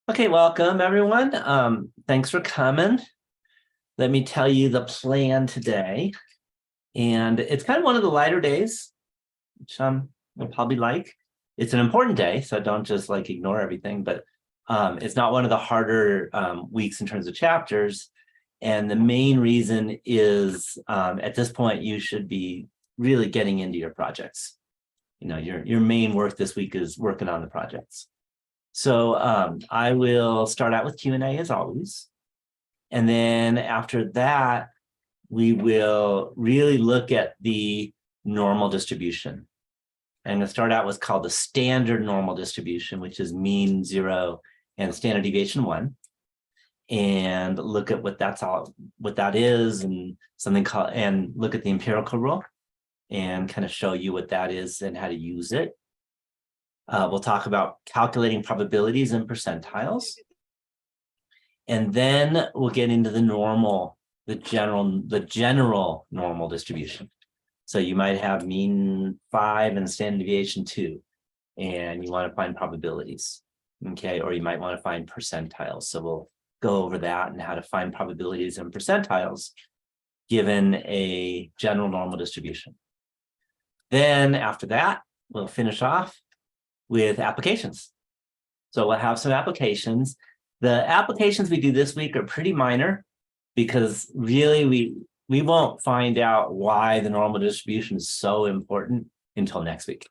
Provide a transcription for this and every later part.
Okay, welcome everyone. Thanks for coming. Let me tell you the plan today. And it's kind of one of the lighter days, which you'll probably like. It's an important day, so don't just like ignore everything, but it's not one of the harder weeks in terms of chapters. And the main reason is at this point, you should be really getting into your projects. You know, your main work this week is working on the projects. So I will start out with Q&A as always. And then after that, we will really look at the normal distribution. I'm going to start out with what's called the standard normal distribution, which is mean 0 and standard deviation 1. And look at what that is and something called, and look at the empirical rule and kind of show you what that is and how to use it. We'll talk about calculating probabilities and percentiles. And then we'll get into the general normal distribution. So you might have mean 5 and standard deviation 2, and you want to find probabilities, okay? Or you might want to find percentiles. So we'll go over that and how to find probabilities and percentiles given a general normal distribution. Then after that, we'll finish off with applications. So we'll have some applications. The applications we do this week are pretty minor because really we won't find out why the normal distribution is so important until next week.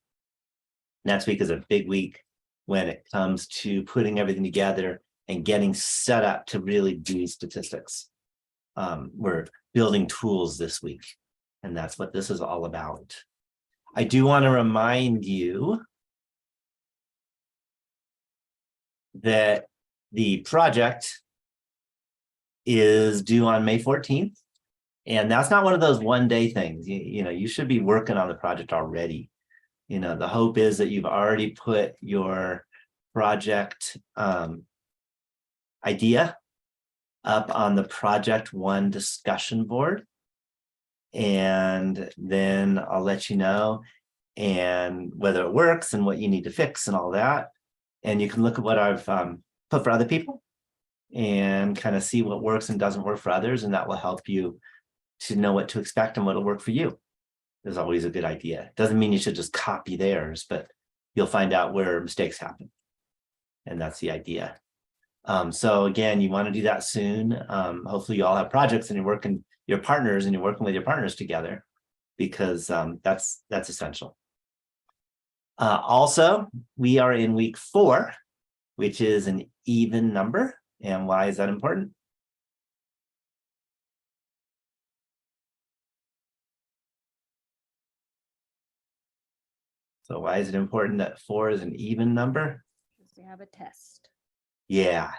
Next week is a big week when it comes to putting everything together and getting set up to really do statistics. We're building tools this week, and that's what this is all about. I do want to remind you that the project is due on May 14th. And that's not one of those one-day things. You know, you should be working on the project already. You know, the hope is that you've already put your project idea up on the Project One discussion board. And then I'll let you know and whether it works and what you need to fix and all that. And you can look at what I've put for other people and kind of see what works and doesn't work for others. And that will help you to know what to expect and what will work for you. Is always a good idea. Doesn't mean you should just copy theirs, but you'll find out where mistakes happen. And that's the idea. So again, you want to do that soon. Hopefully you all have projects and you're working with your partners together, because that's essential. Also, we are in week 4, which is an even number. And why is that important? So why is it important that 4 is an even number? Because we have a test. Yeah.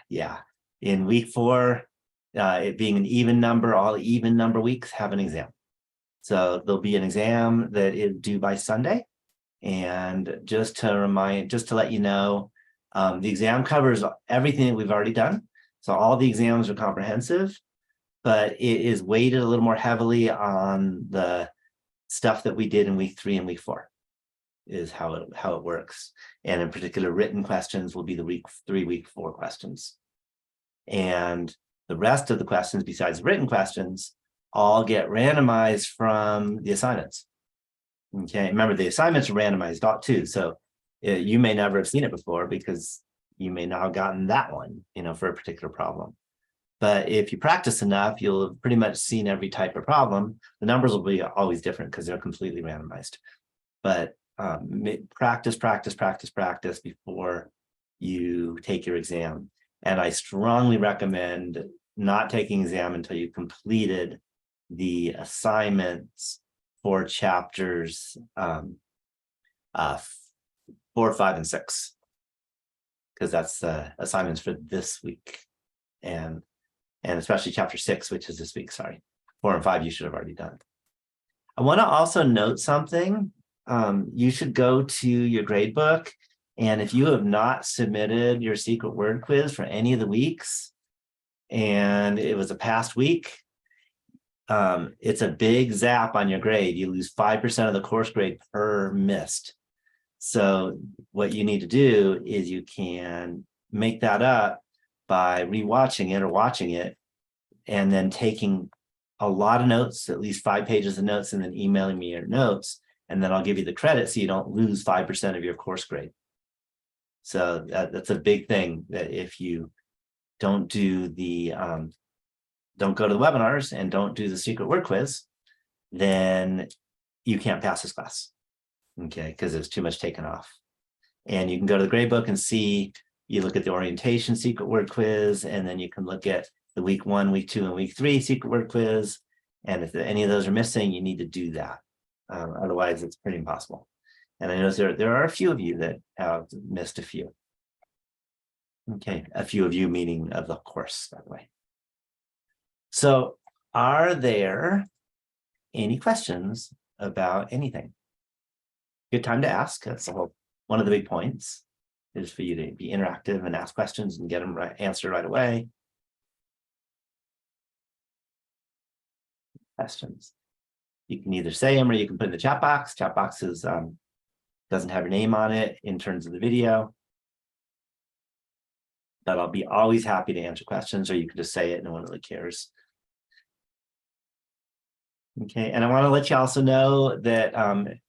In week 4, it being an even number, all even number weeks have an exam. So there'll be an exam that is due by Sunday. And just to let you know, the exam covers everything that we've already done. So all the exams are comprehensive, but it is weighted a little more heavily on the stuff that we did in week 3 and week 4 is how it works. And in particular, written questions will be the week 3, week 4 questions. And the rest of the questions besides written questions all get randomized from the assignments. Okay, remember the assignments are randomized too, so you may never have seen it before because you may not have gotten that one, you know, for a particular problem. But if you practice enough, you'll have pretty much seen every type of problem. The numbers will be always different because they're completely randomized. But practice before you take your exam. And I strongly recommend not taking exam until you've completed the assignments for chapters 4, 5, and 6, because that's the assignments for this week, and especially chapter 6, which is this week. Sorry, 4 and 5 you should have already done. I want to also note something. You should go to your gradebook, and if you have not submitted your secret word quiz for any of the weeks, and it was a past week, it's a big zap on your grade. You lose 5% of the course grade per missed. So what you need to do is you can make that up by rewatching it or watching it and then taking a lot of notes, at least 5 pages of notes, and then emailing me your notes. And then I'll give you the credit so you don't lose 5% of your course grade. So that's a big thing, that if you don't do the, don't go to the webinars and don't do the secret word quiz, then you can't pass this class, okay, because there's too much taken off. And you can go to the gradebook and see, you look at the orientation secret word quiz, and then you can look at the week 1, week 2, and week 3 secret word quiz. And if any of those are missing, you need to do that. Otherwise, it's pretty impossible. And I know there are a few of you that have missed a few. Okay, a few of you meaning of the course, that way. So are there any questions about anything? Good time to ask. That's the whole, one of the big points is for you to be interactive and ask questions and get them answered right away. Questions. You can either say them or you can put in the chat box. Chat box is doesn't have your name on it in terms of the video. But I'll be always happy to answer questions, or you can just say it, no one really cares. Okay, and I want to let you also know that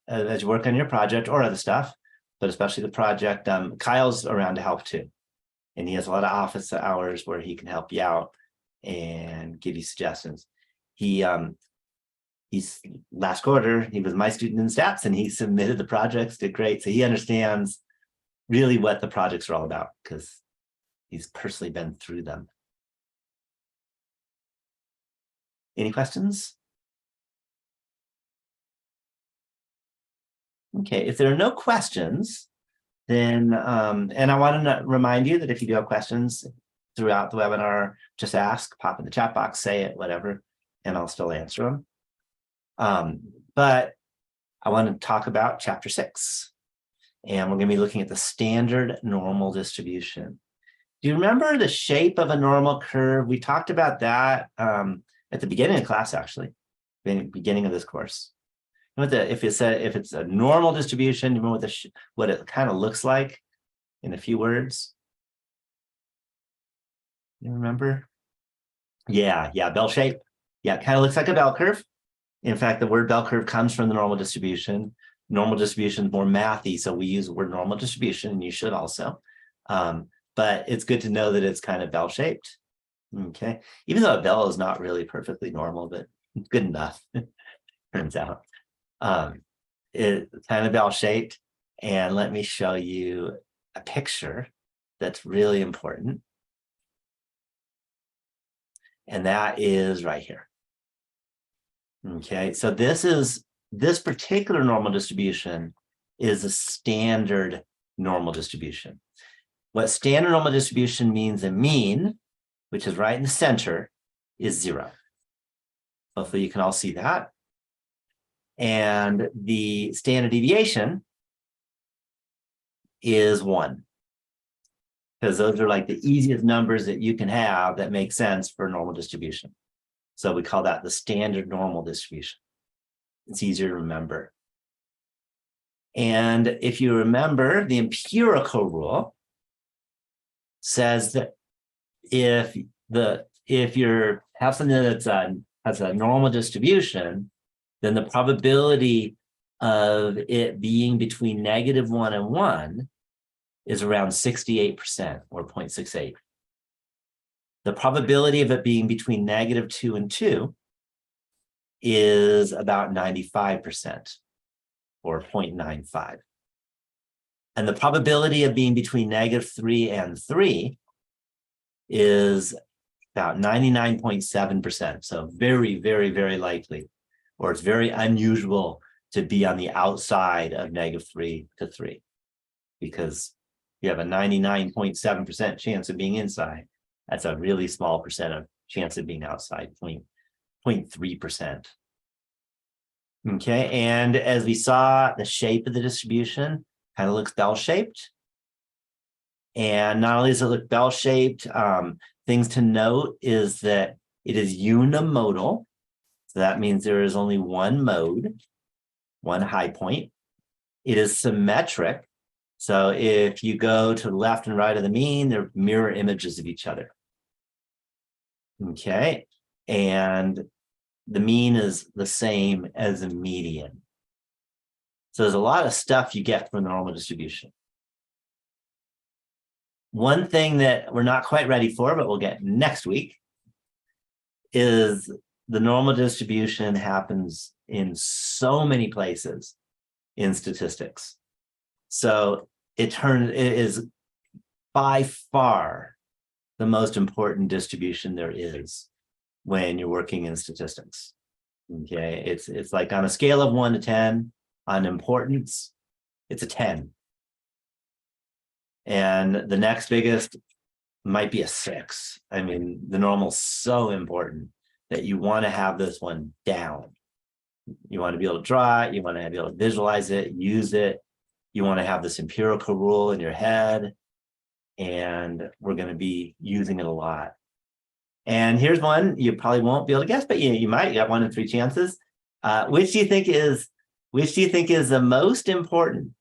as you work on your project or other stuff, but especially the project, Kyle's around to help too. And he has a lot of office hours where he can help you out and give you suggestions. He's last quarter, he was my student in stats and he submitted the projects, did great. So he understands really what the projects are all about because he's personally been through them. Any questions? Okay, if there are no questions, then, and I want to remind you that if you do have questions throughout the webinar, just ask, pop in the chat box, say it, whatever, and I'll still answer them. But I want to talk about chapter 6, and we're going to be looking at the standard normal distribution. Do you remember the shape of a normal curve? We talked about that at the beginning of class, actually, beginning of this course. If it's a normal distribution, you remember what it kind of looks like in a few words? You remember? Yeah, bell shape. Yeah, it kind of looks like a bell curve. In fact, the word bell curve comes from the normal distribution. Normal distribution is more mathy, so we use the word normal distribution, and you should also. But it's good to know that it's kind of bell-shaped. Okay, even though a bell is not really perfectly normal, but it's good enough, turns out. It's kind of bell-shaped, and let me show you a picture that's really important. And that is right here. Okay, so this particular normal distribution is a standard normal distribution. What standard normal distribution means, a mean, which is right in the center, is 0. Hopefully you can all see that. And the standard deviation is 1. Because those are like the easiest numbers that you can have that make sense for normal distribution. So we call that the standard normal distribution. It's easier to remember. And if you remember, the empirical rule says that if you have something that's has a normal distribution, then the probability of it being between -1 and 1 is around 68%, or 0.68. The probability of it being between -2 and 2 is about 95%, or 0.95. And the probability of being between -3 and 3 is about 99.7%. So very, very, very likely, or it's very unusual to be on the outside of -3 to 3, because you have a 99.7% chance of being inside. That's a really small percent of chance of being outside, 0.3%. Okay, and as we saw, the shape of the distribution kind of looks bell-shaped. And not only does it look bell-shaped, things to note is that it is unimodal. So that means there is only one mode, one high point. It is symmetric. So if you go to the left and right of the mean, they're mirror images of each other. Okay, and the mean is the same as a median. So there's a lot of stuff you get from the normal distribution. One thing that we're not quite ready for, but we'll get next week, is the normal distribution happens in so many places in statistics. So it is by far the most important distribution there is when you're working in statistics. Okay, it's like on a scale of 1 to 10 on importance, it's a 10. And the next biggest might be a 6. I mean, the normal's so important that you want to have this one down. You want to be able to draw it, you want to be able to visualize it, use it. You want to have this empirical rule in your head. And we're going to be using it a lot. And here's one you probably won't be able to guess, but you might. You got 1 in 3 chances. Which do you think is the most important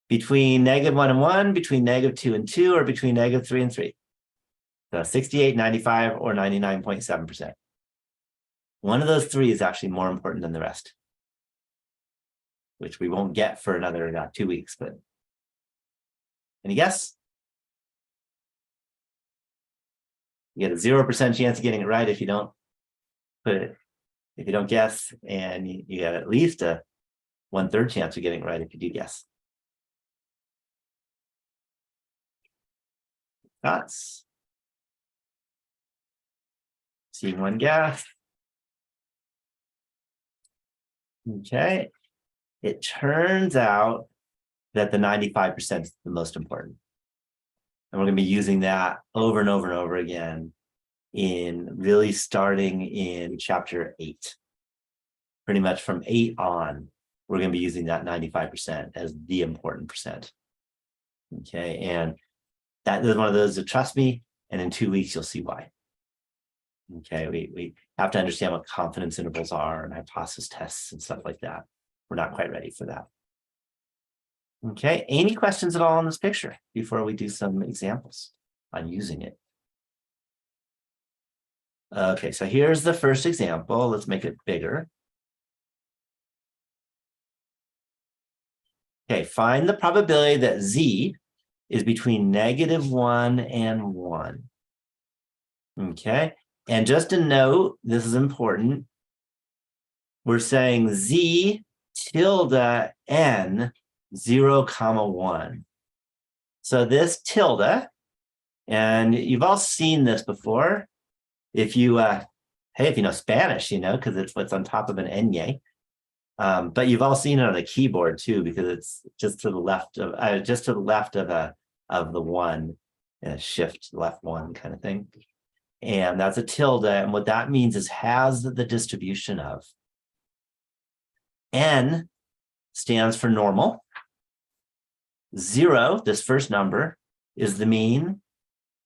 between -1 and 1, between -2 and 2, or between -3 and 3? So 68, 95, or 99.7%. One of those 3 is actually more important than the rest, which we won't get for another 2 weeks. But any guess? You get a 0% chance of getting it right if you don't put it, if you don't guess, and you get at least a 1/3 chance of getting it right if you do guess. Thoughts? Seeing one guess. Okay. It turns out that the 95% is the most important. And we're going to be using that over and over and over again in really starting in chapter 8. Pretty much from 8 on, we're going to be using that 95% as the important percent. Okay, and that is one of those that, trust me, and in 2 weeks, you'll see why. Okay, we have to understand what confidence intervals are and hypothesis tests and stuff like that. We're not quite ready for that. Okay, any questions at all on this picture before we do some examples on using it? Okay, so here's the first example. Let's make it bigger. Okay, find the probability that Z is between -1 and 1. Okay, and just a note, this is important. We're saying Z tilde N 0,1. So this tilde, and you've all seen this before. If you, if you know Spanish, you know, because it's what's on top of an enye. But you've all seen it on the keyboard too, because it's just to the left of the 1, shift left 1 kind of thing. And that's a tilde. And what that means is has the distribution of. N stands for normal. 0, this first number, is the mean.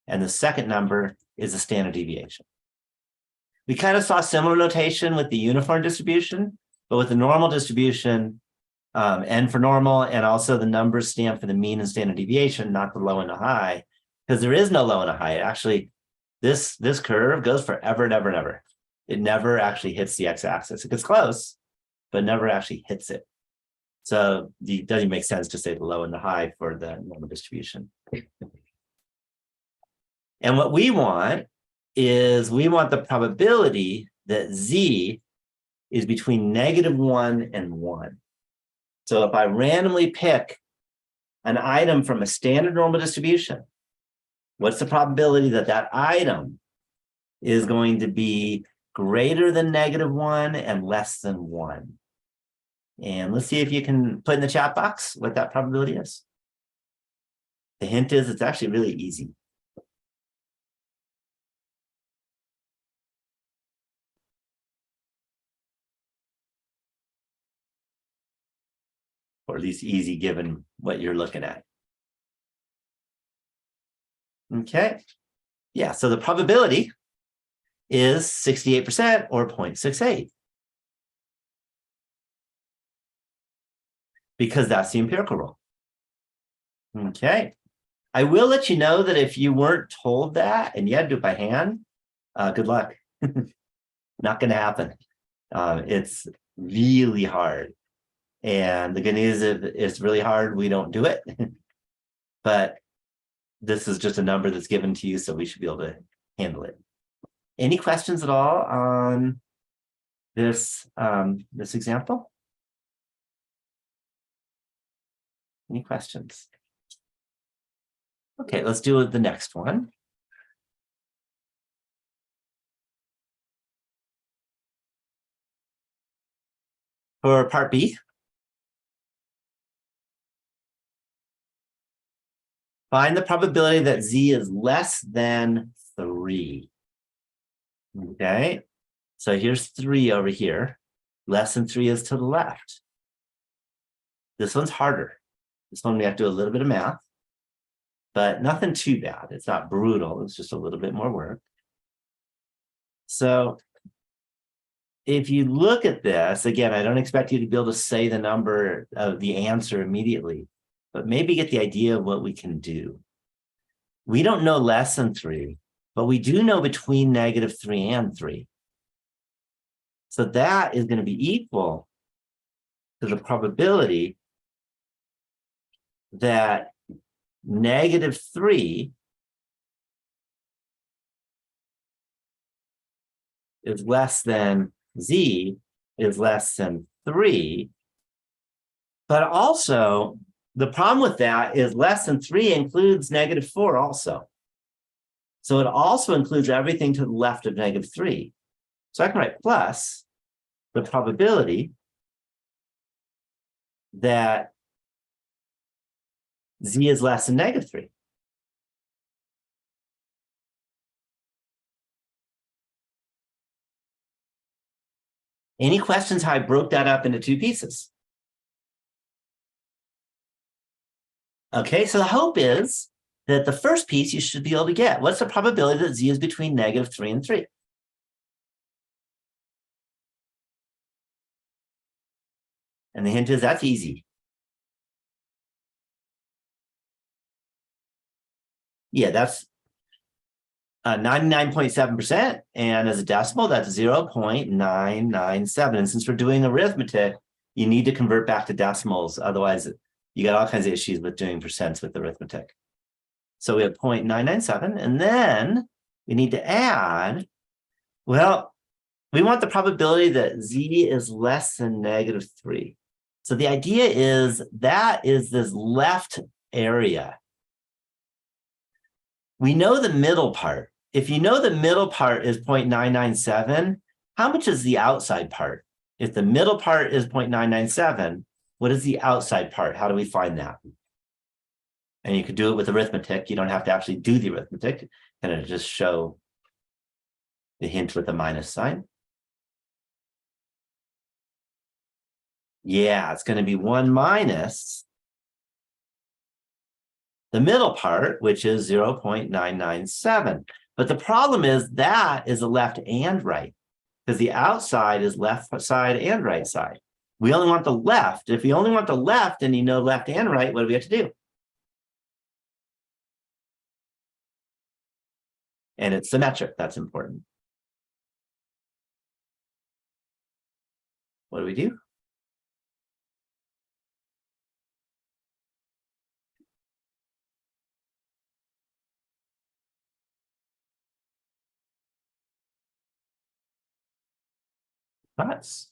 And the second number is the standard deviation. We kind of saw similar notation with the uniform distribution, but with the normal distribution, N for normal, and also the numbers stand for the mean and standard deviation, not the low and the high, because there is no low and a high. Actually, this curve goes forever and ever and ever. It never actually hits the x-axis. It gets close, but never actually hits it. So it doesn't make sense to say the low and the high for the normal distribution. And what we want is we want the probability that Z is between -1 and 1. So if I randomly pick an item from a standard normal distribution, what's the probability that that item is going to be greater than -1 and less than 1? And let's see if you can put in the chat box what that probability is. The hint is it's actually really easy. Or at least easy given what you're looking at. Okay. Yeah, so the probability is 68% or 0.68. Because that's the empirical rule. Okay. I will let you know that if you weren't told that and you had to do it by hand, good luck. Not going to happen. It's really hard. And the good news is if it's really hard, we don't do it. But this is just a number that's given to you, so we should be able to handle it. Any questions at all on this example? Any questions? Okay, let's do the next one. For part B, find the probability that z is less than 3. Okay, so here's 3 over here. Less than 3 is to the left. This one's harder. This one we have to do a little bit of math, but nothing too bad. It's not brutal. It's just a little bit more work. So if you look at this, again, I don't expect you to be able to say the number of the answer immediately, but maybe get the idea of what we can do. We don't know less than 3, but we do know between -3 and 3. So that is going to be equal to the probability that -3 is less than z is less than 3. But also, the problem with that is less than 3 includes -4 also. So it also includes everything to the left of -3. So I can write plus the probability that z is less than -3. Any questions how I broke that up into 2 pieces? Okay, so the hope is that the first piece you should be able to get. What's the probability that z is between -3 and 3? And the hint is that's easy. Yeah, that's 99.7%. And as a decimal, that's 0.997. And since we're doing arithmetic, you need to convert back to decimals. Otherwise, you got all kinds of issues with doing percents with arithmetic. So we have 0.997. And then we need to add, well, we want the probability that z is less than -3. So the idea is that is this left area. We know the middle part. If you know the middle part is 0.997, how much is the outside part? If the middle part is 0.997, what is the outside part? How do we find that? And you could do it with arithmetic. You don't have to actually do the arithmetic. And it'll just show the hint with the minus sign. Yeah, it's going to be 1 minus the middle part, which is 0.997. But the problem is that is the left and right, because the outside is left side and right side. We only want the left. If you only want the left and you know left and right, what do we have to do? And it's symmetric. That's important. What do we do? Dots.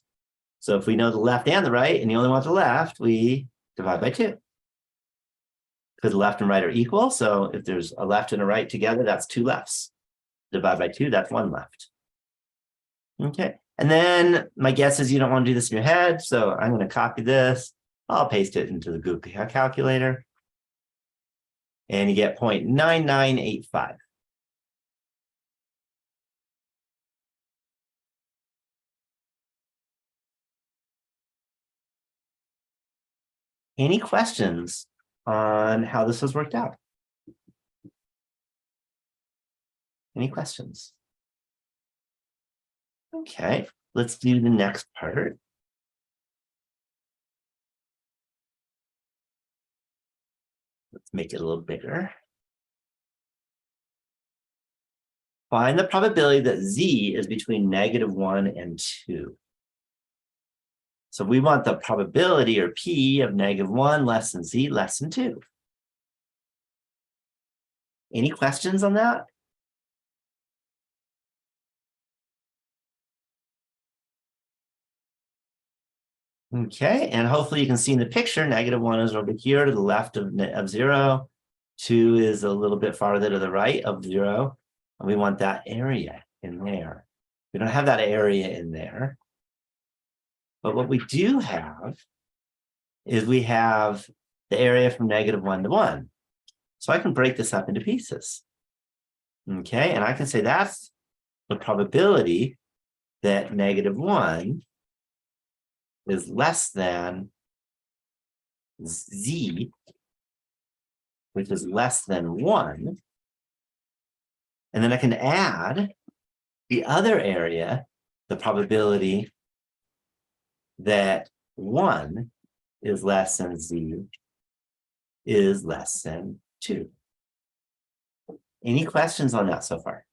So if we know the left and the right, and you only want the left, we divide by 2. Because left and right are equal. So if there's a left and a right together, that's 2 lefts. Divide by 2, that's 1 left. Okay. And then my guess is you don't want to do this in your head. So I'm going to copy this. I'll paste it into the Google calculator. And you get 0.9985. Any questions on how this has worked out? Any questions? Okay, let's do the next part. Let's Make it a little bigger. Find the probability that z is between -1 and 2. So we want the probability, or p, of -1 less than z less than 2. Any questions on that? Okay, and hopefully you can see in the picture, -1 is over here to the left of 0. 2 is a little bit farther to the right of 0. And we want that area in there. We don't have that area in there. But what we do have is we have the area from -1 to 1. So I can break this up into pieces. Okay, and I can say that's the probability that -1 is less than z, which is less than 1. And then I can add the other area, the probability that 1 is less than z is less than 2. Any questions on that so far?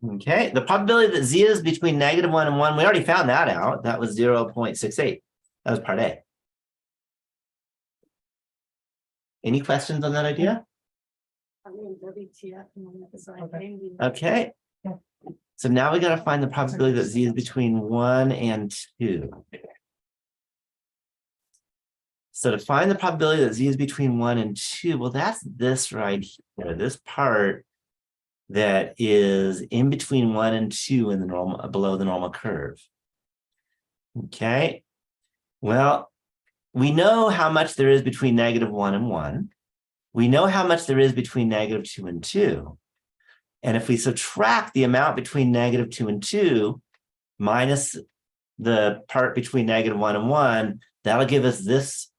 Okay, the probability that z is between -1 and 1, we already found that out. That was 0.68. That was part A. Any questions on that idea? Okay. So now we got to find the probability that z is between 1 and 2. So to find the probability that z is between 1 and 2, well, that's this right here, this part that is in between 1 and 2 in the normal, below the normal curve. Okay. Well, we know how much there is between -1 and 1. We know how much there is between -2 and 2. And if we subtract the amount between -2 and 2 minus the part between -1 and 1, that'll give us this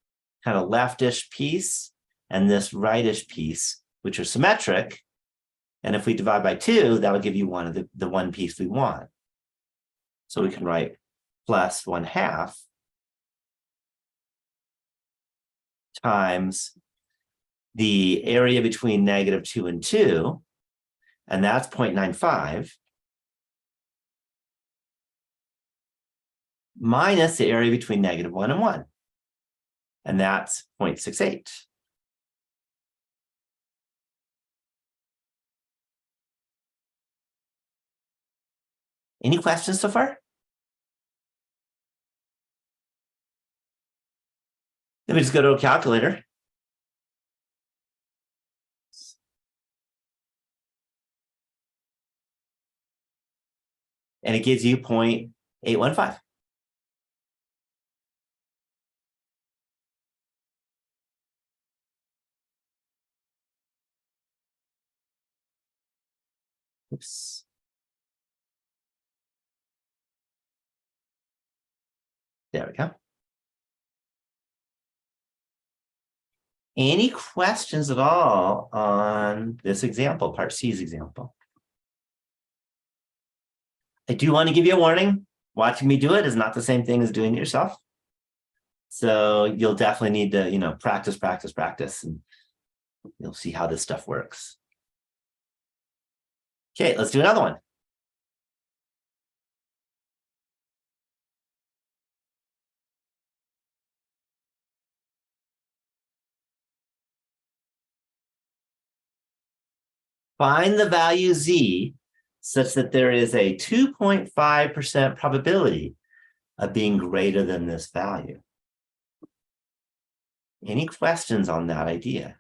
kind of leftish piece and this rightish piece, which are symmetric. And if we divide by 2, that'll give you one of the one piece we want. So we can write plus 1/2 times the area between -2 and 2, and that's 0.95, minus the area between -1 and 1, and that's 0.68. Any questions so far? Let me just go to a calculator. And it gives you 0.815. Oops. There we go. Any questions at all on this example, part C's example? I do want to give you a warning. Watching me do it is not the same thing as doing it yourself. So you'll definitely need to, practice, and you'll see how this stuff works. Okay, let's do another one. Find the value z such that there is a 2.5% probability of being greater than this value. Any questions on that idea?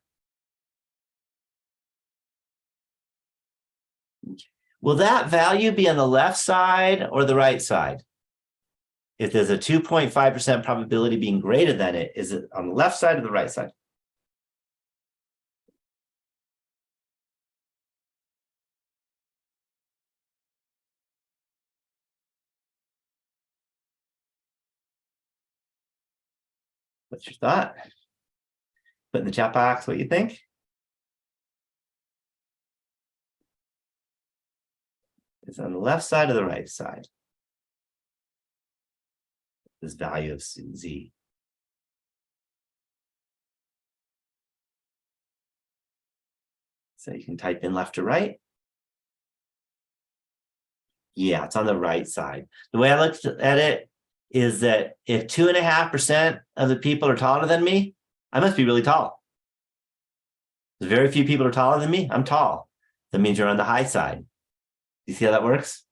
Will that value be on the left side or the right side? If there's a 2.5% probability being greater than it, is it on the left side or the right side? What's your thought? Put in the chat box what you think. Is it on the left side or the right side? This value of z. So you can type in left to right. Yeah, it's on the right side. The way I looked at it is that if 2.5% of the people are taller than me, I must be really tall. There's very few people are taller than me. I'm tall. That means you're on the high side. You see how that works?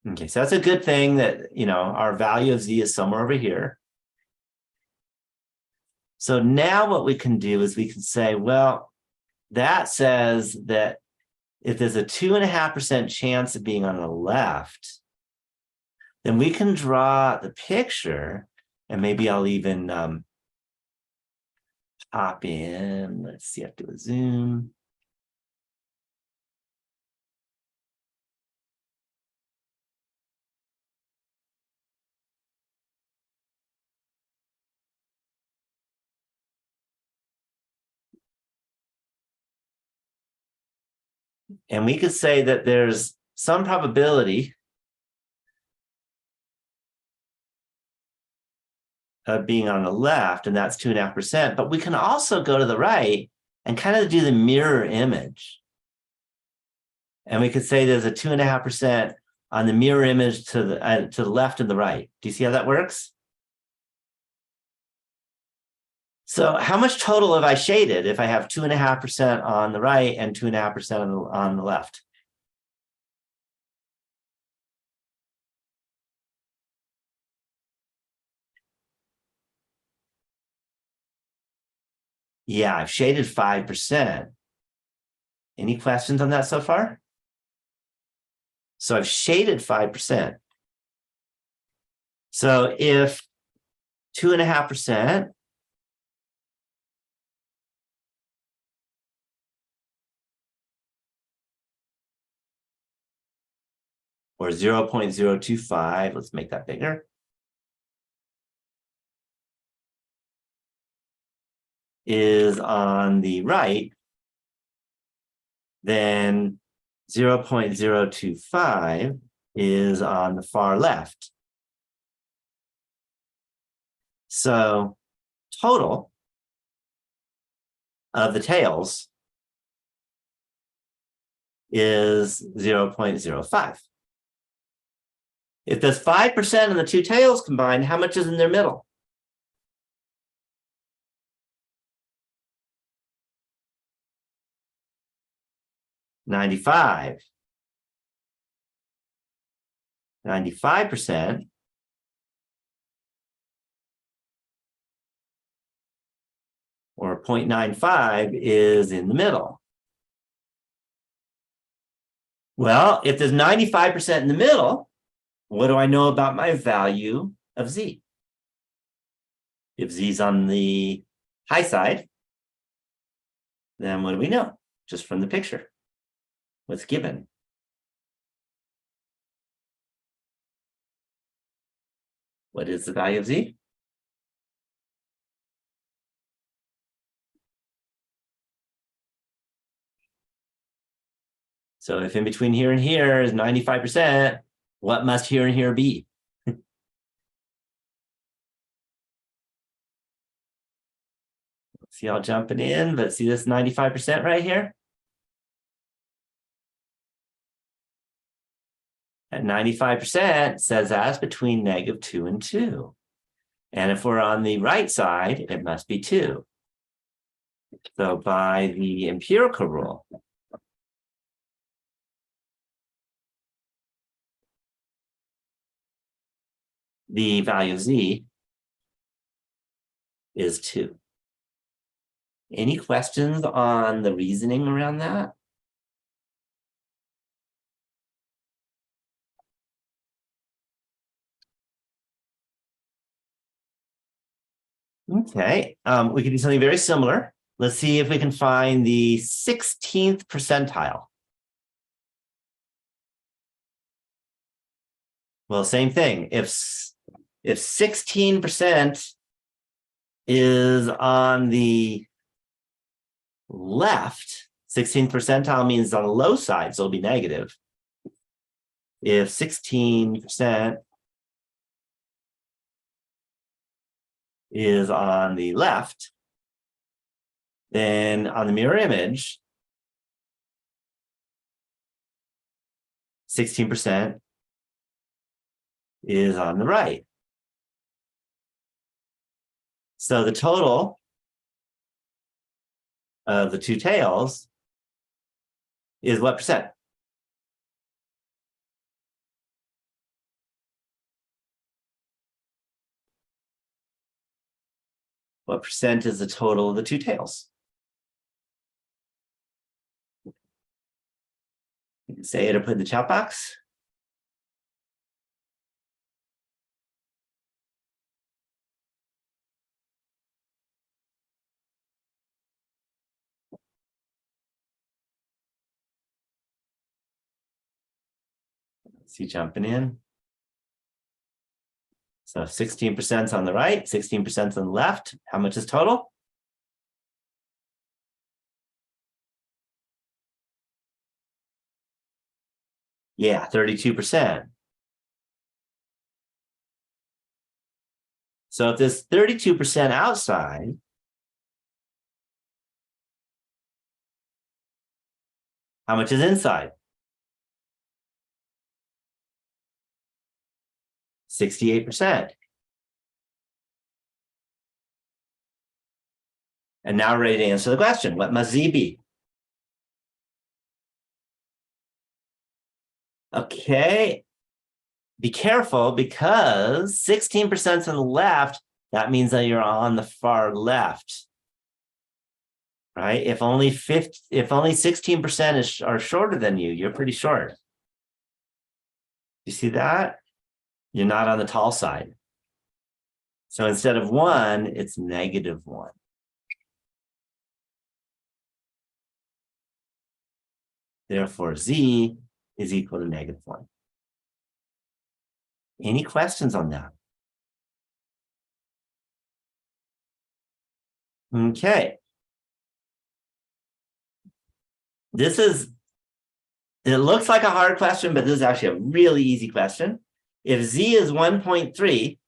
Okay, so that's a good thing that, our value of Z is somewhere over here. So now what we can do is we can say, well, that says that if there's a 2.5% chance of being on the left, then we can draw the picture, and maybe I'll even pop in. Let's see, I have to do a zoom. And we could say that there's some probability of being on the left, and that's 2.5%. But we can also go to the right and kind of do the mirror image. And we could say there's a 2.5% on the mirror image to the left and the right. Do you see how that works? So how much total have I shaded if I have 2.5% on the right and 2.5% on the left? Yeah, I've shaded 5%. Any questions on that so far? So I've shaded 5%. So if 2.5% or 0.025, let's make that bigger, is on the right, then 0.025 is on the far left. So total of the tails is 0.05. If there's 5% of the two tails combined, how much is in their middle? $95. 95% or 0.95 is in the middle. Well, if there's 95% in the middle, what do I know about my value of Z? If Z's on the high side, then what do we know? Just from the picture. What's given? What is the value of Z? So if in between here and here is 95%, what must here and here be? See y'all jumping in, but see this 95% right here? At 95% says that's between -2 and 2. And if we're on the right side, it must be 2. So by the empirical rule, the value of Z is 2. Any questions on the reasoning around that? Okay, we can do something very similar. Let's see if we can find the 16th percentile. Well, same thing. If 16% is on the left, 16th percentile means on the low side, so it'll be negative. If 16% is on the left, then on the mirror image, 16% is on the right. So the total of the two tails is what percent? What percent is the total of the two tails? You can say it or put in the chat box. See jumping in. So 16% is on the right, 16% is on the left. How much is total? Yeah, 32%. So if there's 32% outside, how much is inside? 68%. And now ready to answer the question, what must Z be? Okay, be careful because 16% on the left, that means that you're on the far left, right? If only 16% are shorter than you, you're pretty short. You see that? You're not on the tall side. So instead of 1, it's -1. Therefore, Z is equal to -1. Any questions on that? Okay. It looks like a hard question, but this is actually a really easy question. If Z is 1.3,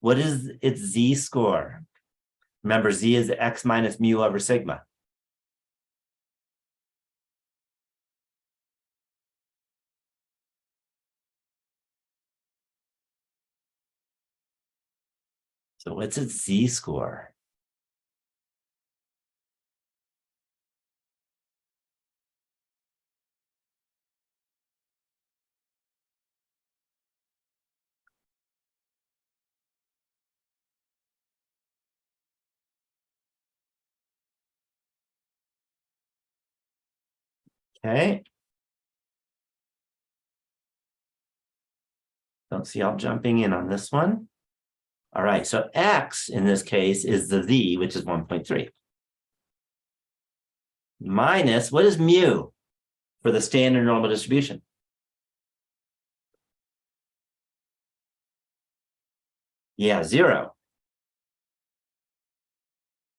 what is its Z score? Remember, Z is X minus mu over sigma. So what's its Z score? Okay. Don't see y'all jumping in on this one. All right, so X in this case is the Z, which is 1.3. Minus, what is mu for the standard normal distribution? Yeah, 0.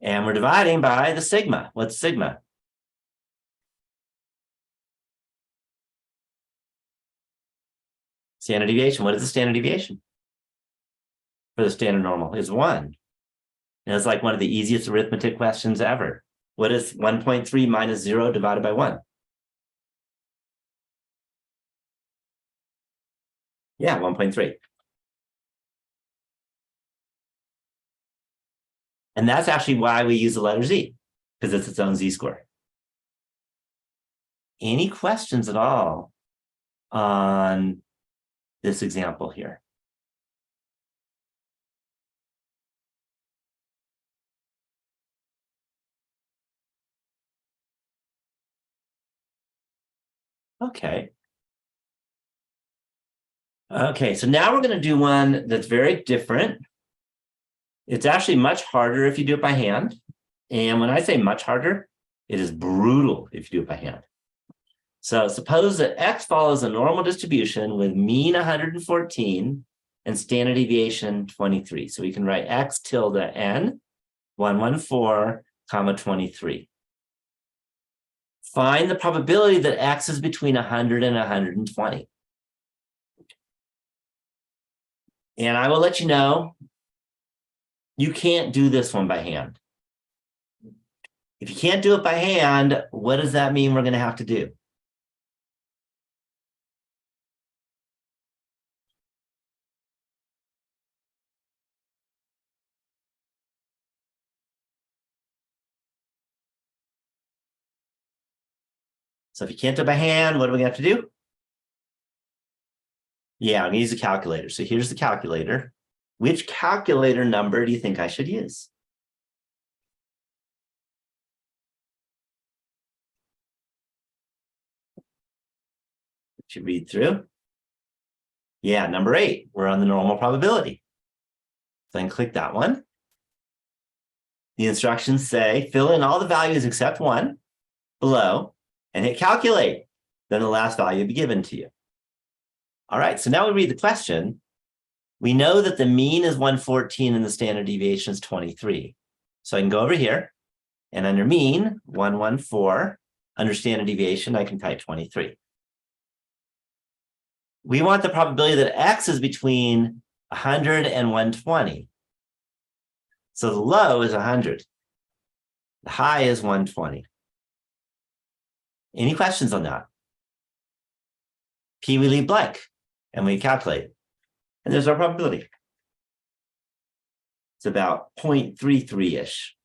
And we're dividing by the sigma. What's sigma? Standard deviation. What is the standard deviation for the standard normal? Is 1. And it's like one of the easiest arithmetic questions ever. What is 1.3 minus 0 divided by 1? Yeah, 1.3. And that's actually why we use the letter Z, because it's its own Z score. Any questions at all on this example here? Okay. Okay, so now we're going to do one that's very different. It's actually much harder if you do it by hand. And when I say much harder, it is brutal if you do it by hand. So suppose that X follows a normal distribution with mean 114 and standard deviation 23. So we can write X tilde N 114, comma 23. Find the probability that X is between 100 and 120. And I will let you know, you can't do this one by hand. If you can't do it by hand, what does that mean we're going to have to do? So if you can't do it by hand, what do we have to do? Yeah, I'm gonna use a calculator. So here's the calculator. Which calculator number do you think I should use? Should read through. Yeah, number 8. We're on the normal probability. Then click that one. The instructions say fill in all the values except 1 below and hit calculate. Then the last value will be given to you. All right, so now we read the question. We know that the mean is 114 and the standard deviation is 23. So I can go over here and under mean, 114, under standard deviation, I can type 23. We want the probability that X is between 100 and 120. So the low is 100. The high is 120. Any questions on that? P, we leave blank and we calculate. And there's our probability. It's about 0.33-ish.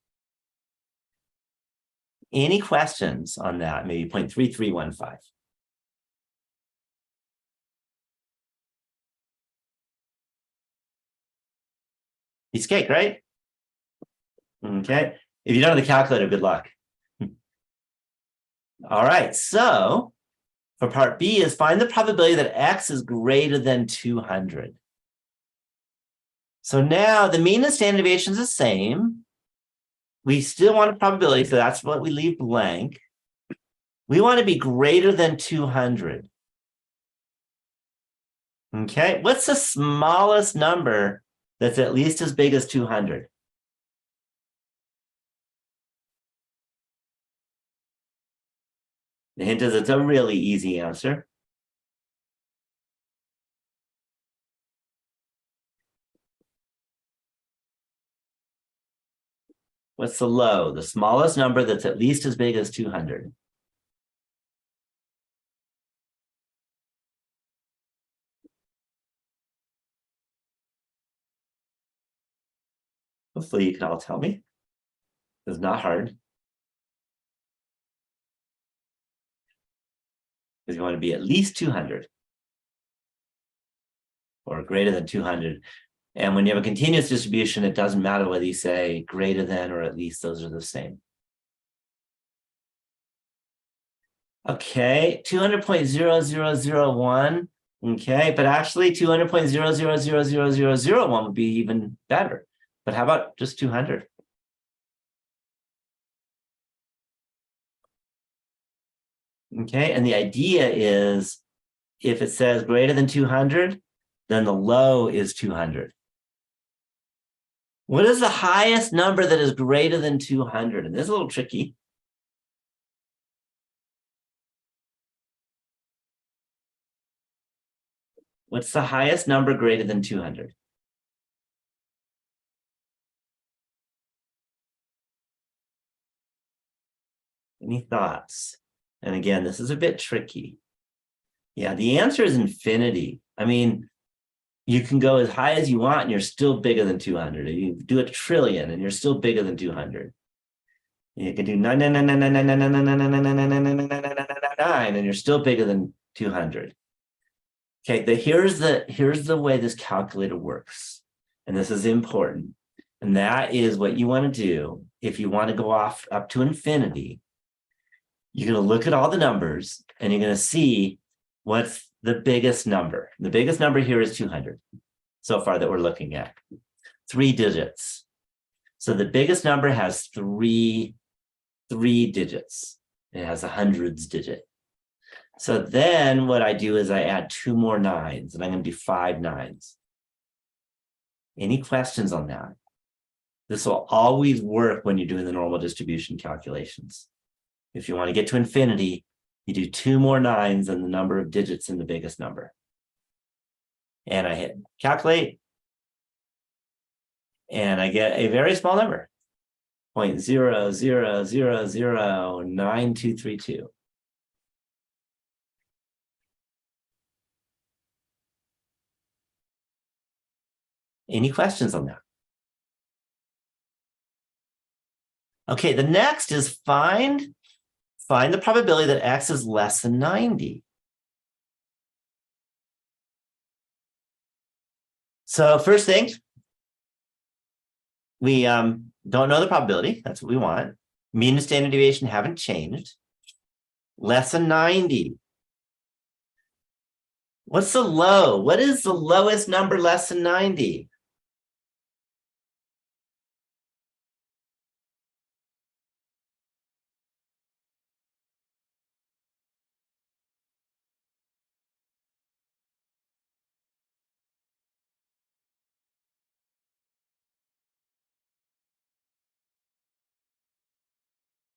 Any questions on that? Maybe 0.3315. Piece of cake, right? Okay. If you don't have the calculator, good luck. All right. So for part B is find the probability that X is greater than 200. So now the mean and standard deviation is the same. We still want a probability, so that's what we leave blank. We want to be greater than 200. Okay, what's the smallest number that's at least as big as 200? The hint is it's a really easy answer. What's the low? The smallest number that's at least as big as 200. Hopefully you can all tell me. It's not hard. Because you want to be at least 200. Or greater than 200. And when you have a continuous distribution, it doesn't matter whether you say greater than or at least, those are the same. Okay, 200.0001. Okay, but actually 200.000001 would be even better. But how about just 200? Okay, and the idea is if it says greater than 200, then the low is 200. What is the highest number that is greater than 200? And this is a little tricky. What's the highest number greater than 200? Any thoughts? And again, this is a bit tricky. Yeah, the answer is infinity. I mean, you can go as high as you want and you're still bigger than 200. You do a trillion and you're still bigger than 200. You can do 9 and you're still bigger than 200. Okay, here's the way this calculator works. And this is important. And that is what you want to do if you want to go off up to infinity. You're going to look at all the numbers and you're going to see what's the biggest number. The biggest number here is 200 so far that we're looking at. 3 digits. So the biggest number has three digits. It has a hundreds digit. So then what I do is I add 2 more 9s and I'm going to do 5 9s. Any questions on that? This will always work when you're doing the normal distribution calculations. If you want to get to infinity, you do 2 more 9s than the number of digits in the biggest number. And I hit calculate. And I get a very small number, 0.00009232. Any questions on that? Okay, the next is find Find the probability that x is less than 90. So first thing, we don't know the probability. That's what we want. Mean and standard deviation haven't changed. Less than 90. What's the low? What is the lowest number less than 90?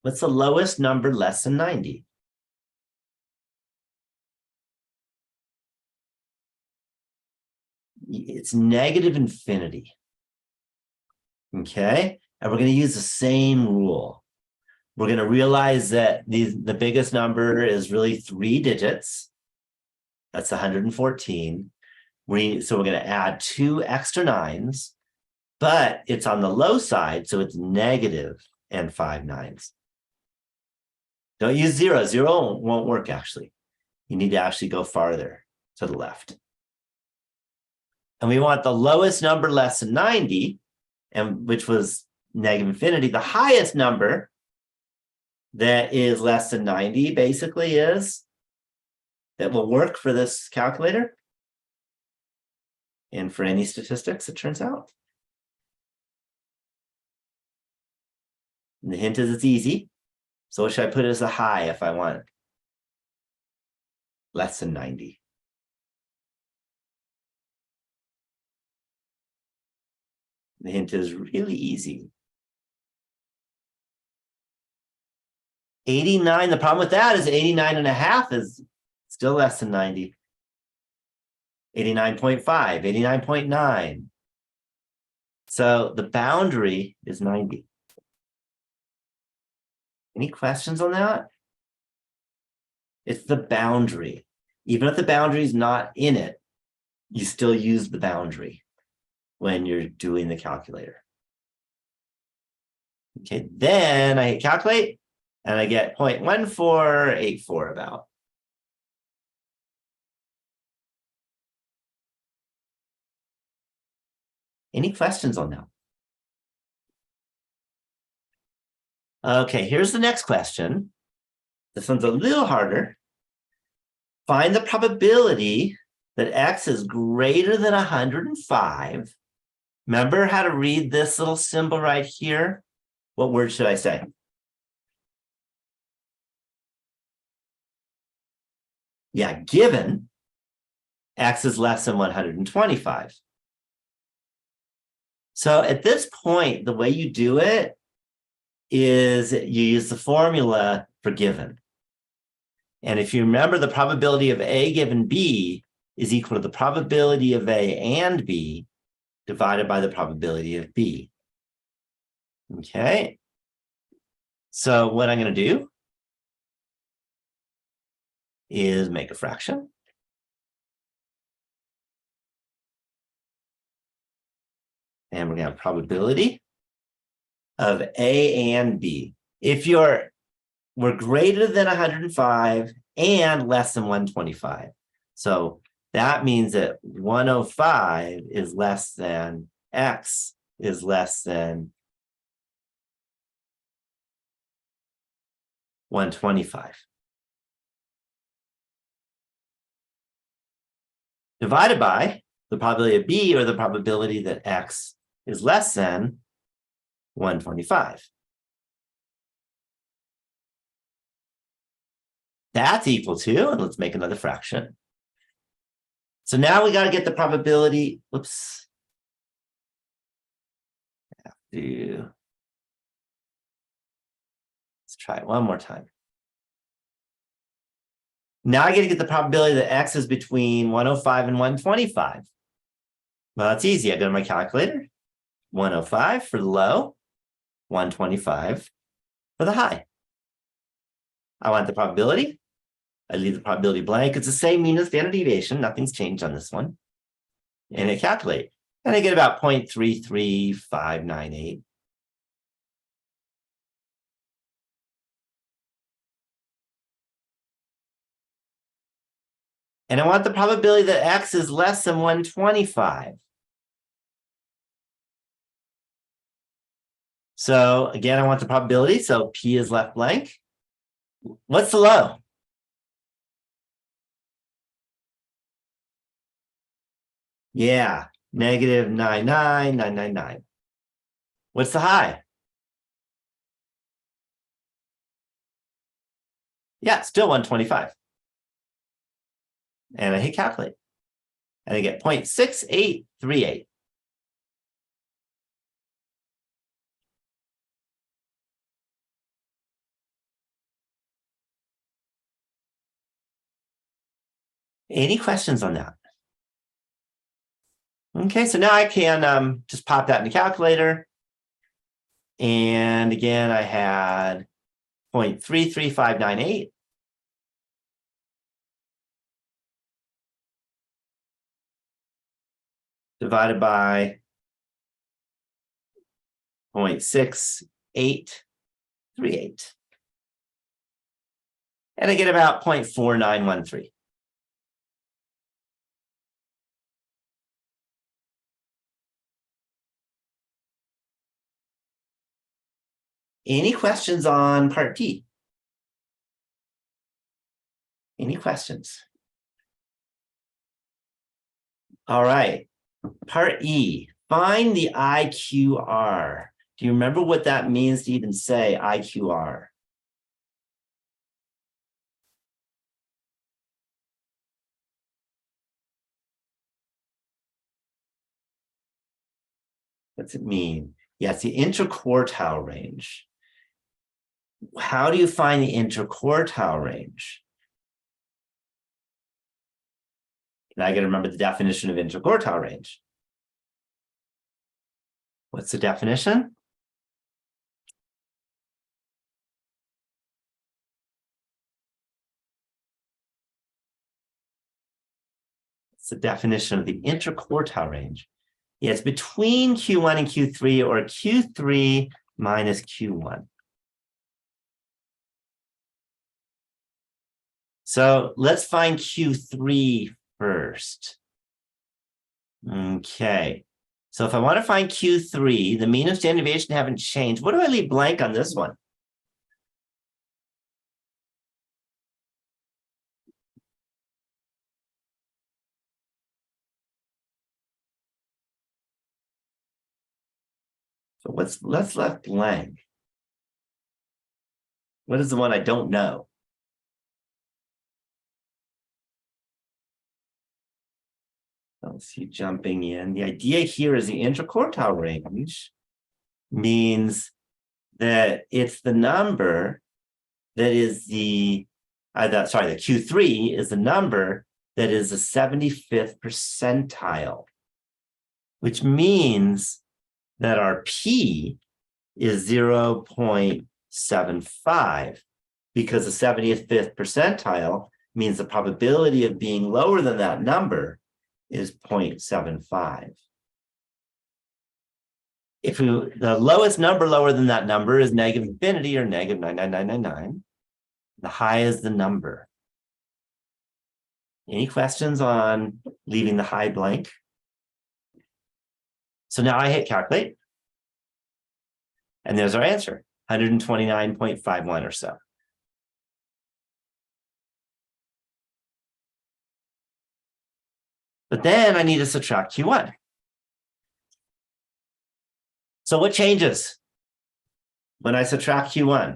What's the lowest number less than 90? It's negative infinity. Okay, and we're going to use the same rule. We're going to realize that the biggest number is really 3 digits. That's 114. So we're going to add 2 extra 9s, but it's on the low side, so it's negative and 5 9s. Don't use 0. 0 won't work, actually. You need to actually go farther to the left. And we want the lowest number less than 90, and which was negative infinity. The highest number that is less than 90 basically is, that will work for this calculator and for any statistics, it turns out. And the hint is it's easy. So what should I put as a high if I want less than 90? The hint is really easy. 89, the problem with that is 89.5 is still less than 90. 89.5, 89.9. So the boundary is 90. Any questions on that? It's the boundary. Even if the boundary is not in it, you still use the boundary when you're doing the calculator. Okay, then I hit calculate, and I get 0.1484 about. Any questions on that? Okay, here's the next question. This one's a little harder. Find the probability that x is greater than 105. Remember how to read this little symbol right here? What word should I say? Yeah, given x is less than 125. So at this point, the way you do it is you use the formula for given. And if you remember, the probability of A given B is equal to the probability of A and B divided by the probability of B. Okay. So what I'm going to do is make a fraction. And we're going to have probability of A and B. If we're greater than 105 and less than 125. So that means that 105 is less than x is less than 125. Divided by the probability of B, or the probability that x is less than 125. That's equal to, and let's make another fraction. So now we got to get the probability. Whoops. Let's try it one more time. Now I get to get the probability that x is between 105 and 125. Well, that's easy. I go to my calculator. 105 for the low, 125 for the high. I want the probability. I leave the probability blank. It's the same mean and standard deviation. Nothing's changed on this one. And I calculate. And I get about 0.33598. And I want the probability that X is less than 125. So again, I want the probability. So P is left blank. What's the low? Yeah, negative 99999. What's the high? Yeah, still 125. And I hit calculate. And I get 0.6838. Any questions on that? Okay, so now I can just pop that in the calculator. And again, I had 0.33598. Divided by 0.6838. And I get about 0.4913. Any questions on part D? Any questions? All right. Part E, find the IQR. Do you remember what that means to even say IQR? What's it mean? Yeah, it's the interquartile range. How do you find the interquartile range? And I got to remember the definition of interquartile range. What's the definition? It's the definition of the interquartile range. Yeah, it's between Q1 and Q3, or Q3 minus Q1. So let's find Q3 first. Okay. So if I want to find Q3, the mean and standard deviation haven't changed. What do I leave blank on this one? So what's left blank? What is the one I don't know? Let's see, jumping in. The idea here is the interquartile range means that it's the number that is the Q3 is the number that is the 75th percentile, which means that our P is 0.75, because the 75th percentile means the probability of being lower than that number is 0.75. If the lowest number lower than that number is negative infinity, or negative 99999, the high is the number. Any questions on leaving the high blank? So now I hit calculate. And there's our answer, 129.51 or so. But then I need to subtract Q1. So what changes when I subtract Q1?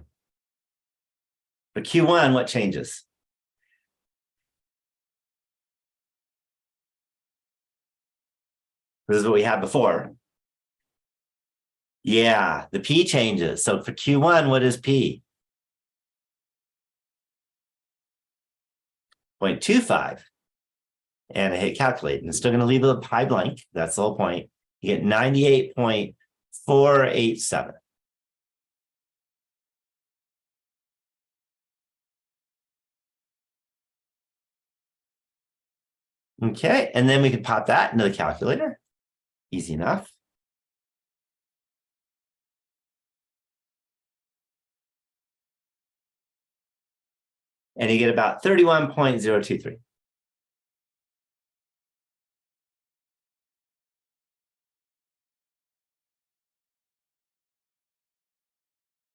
For Q1, what changes? This is what we had before. Yeah, the P changes. So for Q1, what is P? 0.25. And I hit calculate, and it's still going to leave a high blank. That's the whole point. You get 98.487. Okay, and then we can pop that into the calculator. Easy enough. And you get about 31.023.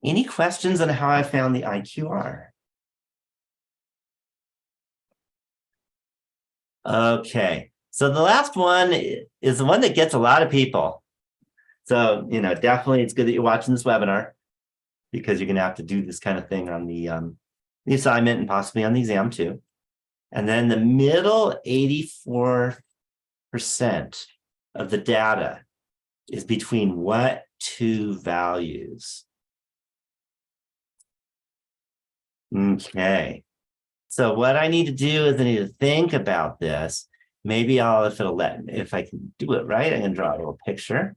Any questions on how I found the IQR? Okay, so the last one is the one that gets a lot of people. So, definitely it's good that you're watching this webinar because you're going to have to do this kind of thing on the assignment and possibly on the exam too. And then the middle 84% of the data is between what two values? Okay. So what I need to do is I need to think about this. Maybe if I can do it right, I can draw a little picture.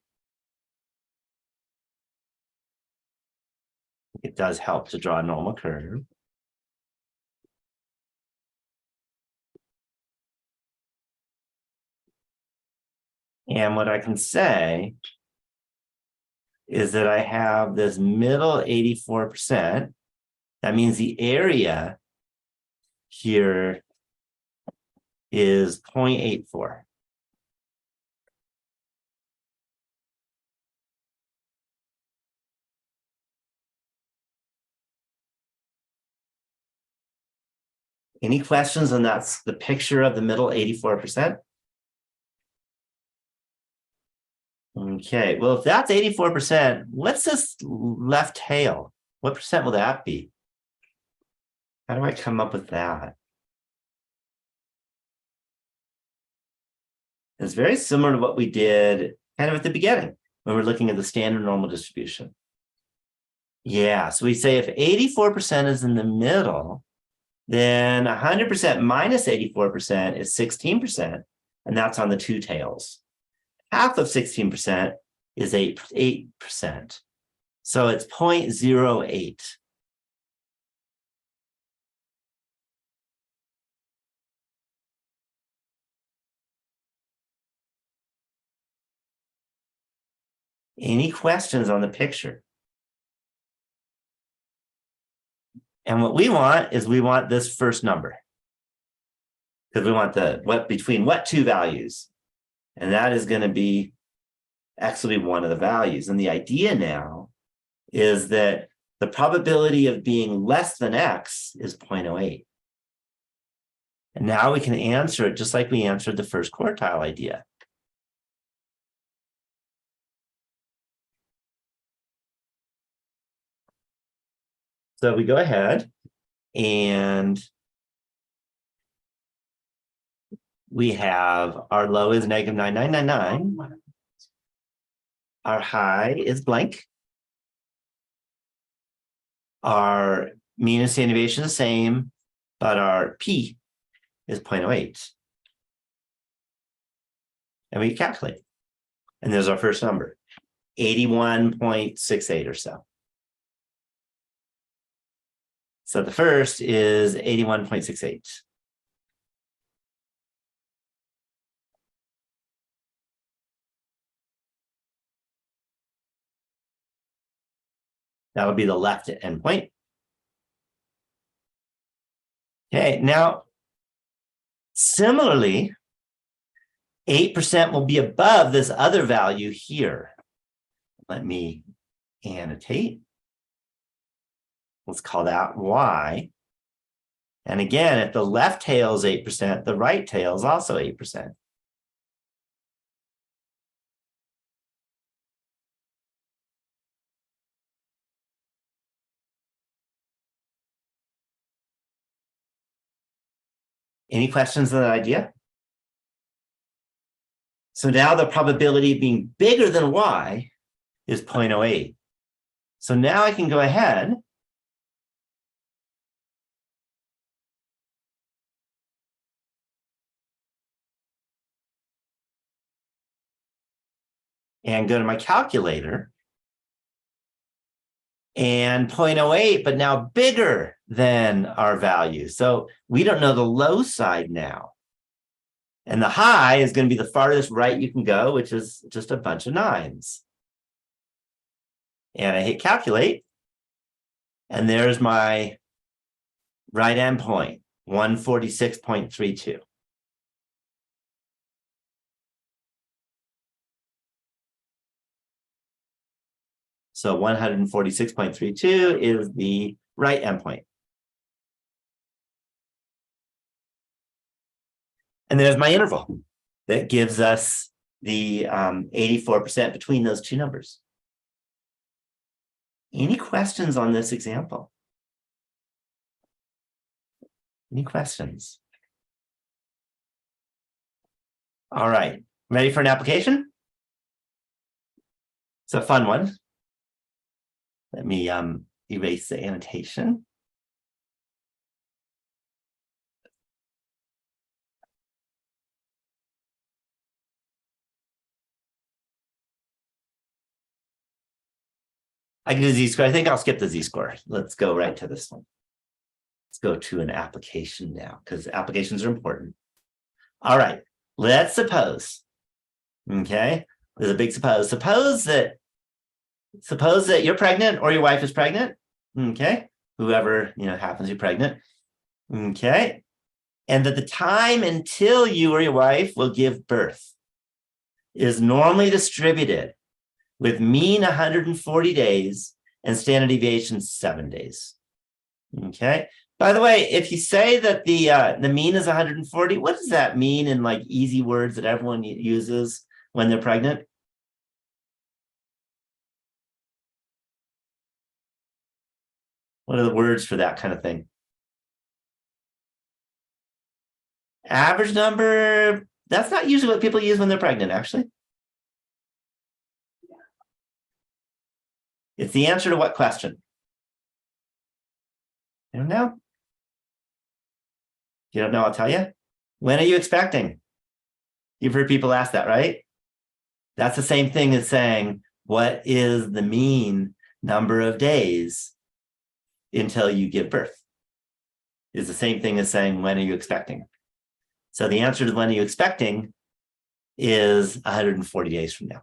It does help to draw a normal curve. And what I can say is that I have this middle 84%. That means the area here is 0.84. Any questions on that's the picture of the middle 84%? Okay, well, if that's 84%, what's this left tail? What percent will that be? How do I come up with that? It's very similar to what we did kind of at the beginning when we're looking at the standard normal distribution. Yeah, so we say if 84% is in the middle, then 100% minus 84% is 16%, and that's on the two tails. Half of 16% is 8%. So it's 0.08. Any questions on the picture? And what we want is this first number. Because we want between what two values? And that is going to be actually one of the values. And the idea now is that the probability of being less than X is 0.08. And now we can answer it just like we answered the first quartile idea. So we go ahead and we have our low is negative 9999. Our high is blank. Our mean and standard deviation is the same, but our P is 0.08. And we calculate. And there's our first number, 81.68 or so. So the first is 81.68. That'll be the left endpoint. Okay, now, similarly, 8% will be above this other value here. Let me annotate. Let's call that Y. And again, if the left tail is 8%, the right tail is also 8%. Any questions on that idea? So now the probability of being bigger than Y is 0.08. So now I can go ahead and go to my calculator and 0.08, but now bigger than our value. So we don't know the low side now. And the high is going to be the farthest right you can go, which is just a bunch of nines. And I hit calculate. And there's my right endpoint, 146.32. So 146.32 is the right endpoint. And there's my interval that gives us the 84% between those two numbers. Any questions on this example? Any questions? All right, ready for an application? It's a fun one. Let me erase the annotation. I can do z-score. I think I'll skip the z-score. Let's go right to this one. Let's go to an application now because applications are important. All right, let's suppose, okay, there's a big suppose. Suppose that you're pregnant or your wife is pregnant, okay, whoever, happens to be pregnant, okay, and that the time until you or your wife will give birth is normally distributed with mean 140 days and standard deviation 7 days. Okay. By the way, if you say that the mean is 140, what does that mean in like easy words that everyone uses when they're pregnant? What are the words for that kind of thing? Average number, that's not usually what people use when they're pregnant, actually. It's the answer to what question? You don't know? You don't know, I'll tell you. When are you expecting? You've heard people ask that, right? That's the same thing as saying, what is the mean number of days until you give birth? Is the same thing as saying, when are you expecting? So the answer to when are you expecting is 140 days from now.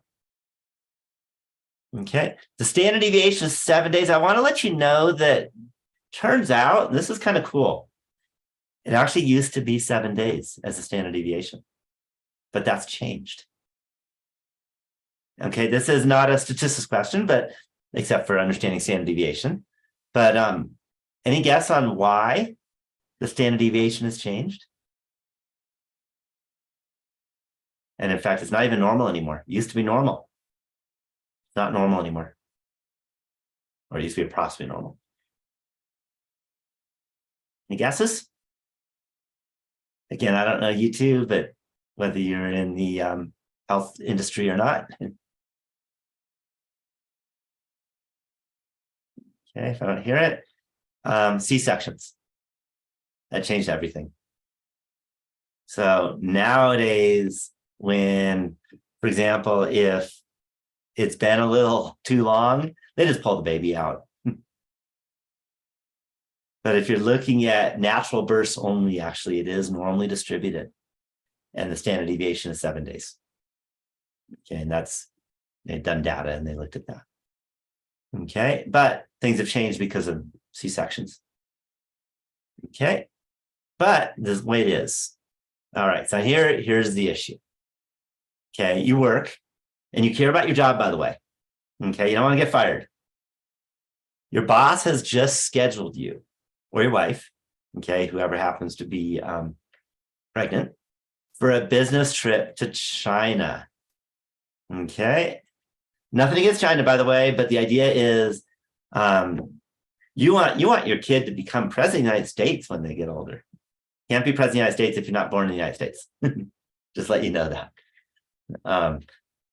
Okay, the standard deviation is 7 days. I want to let you know that turns out, this is kind of cool. It actually used to be 7 days as a standard deviation, but that's changed. Okay, this is not a statistics question, but except for understanding standard deviation. But any guess on why the standard deviation has changed? And in fact, it's not even normal anymore. It used to be normal. It's not normal anymore. Or it used to be approximately normal. Any guesses? Again, I don't know you two, but whether you're in the health industry or not. Okay, if I don't hear it, C-sections. That changed everything. So nowadays, when, for example, if it's been a little too long, they just pull the baby out. But if you're looking at natural births only, actually, it is normally distributed. And the standard deviation is 7 days. Okay, and they've done data and they looked at that. Okay, but things have changed because of C-sections. Okay, but this is the way it is. All right, so here's the issue. Okay, you work and you care about your job, by the way. Okay, you don't want to get fired. Your boss has just scheduled you or your wife, okay, whoever happens to be pregnant, for a business trip to China. Okay, nothing against China, by the way, but the idea is you want your kid to become president of the United States when they get older. Can't be president of the United States if you're not born in the United States. Just let you know that.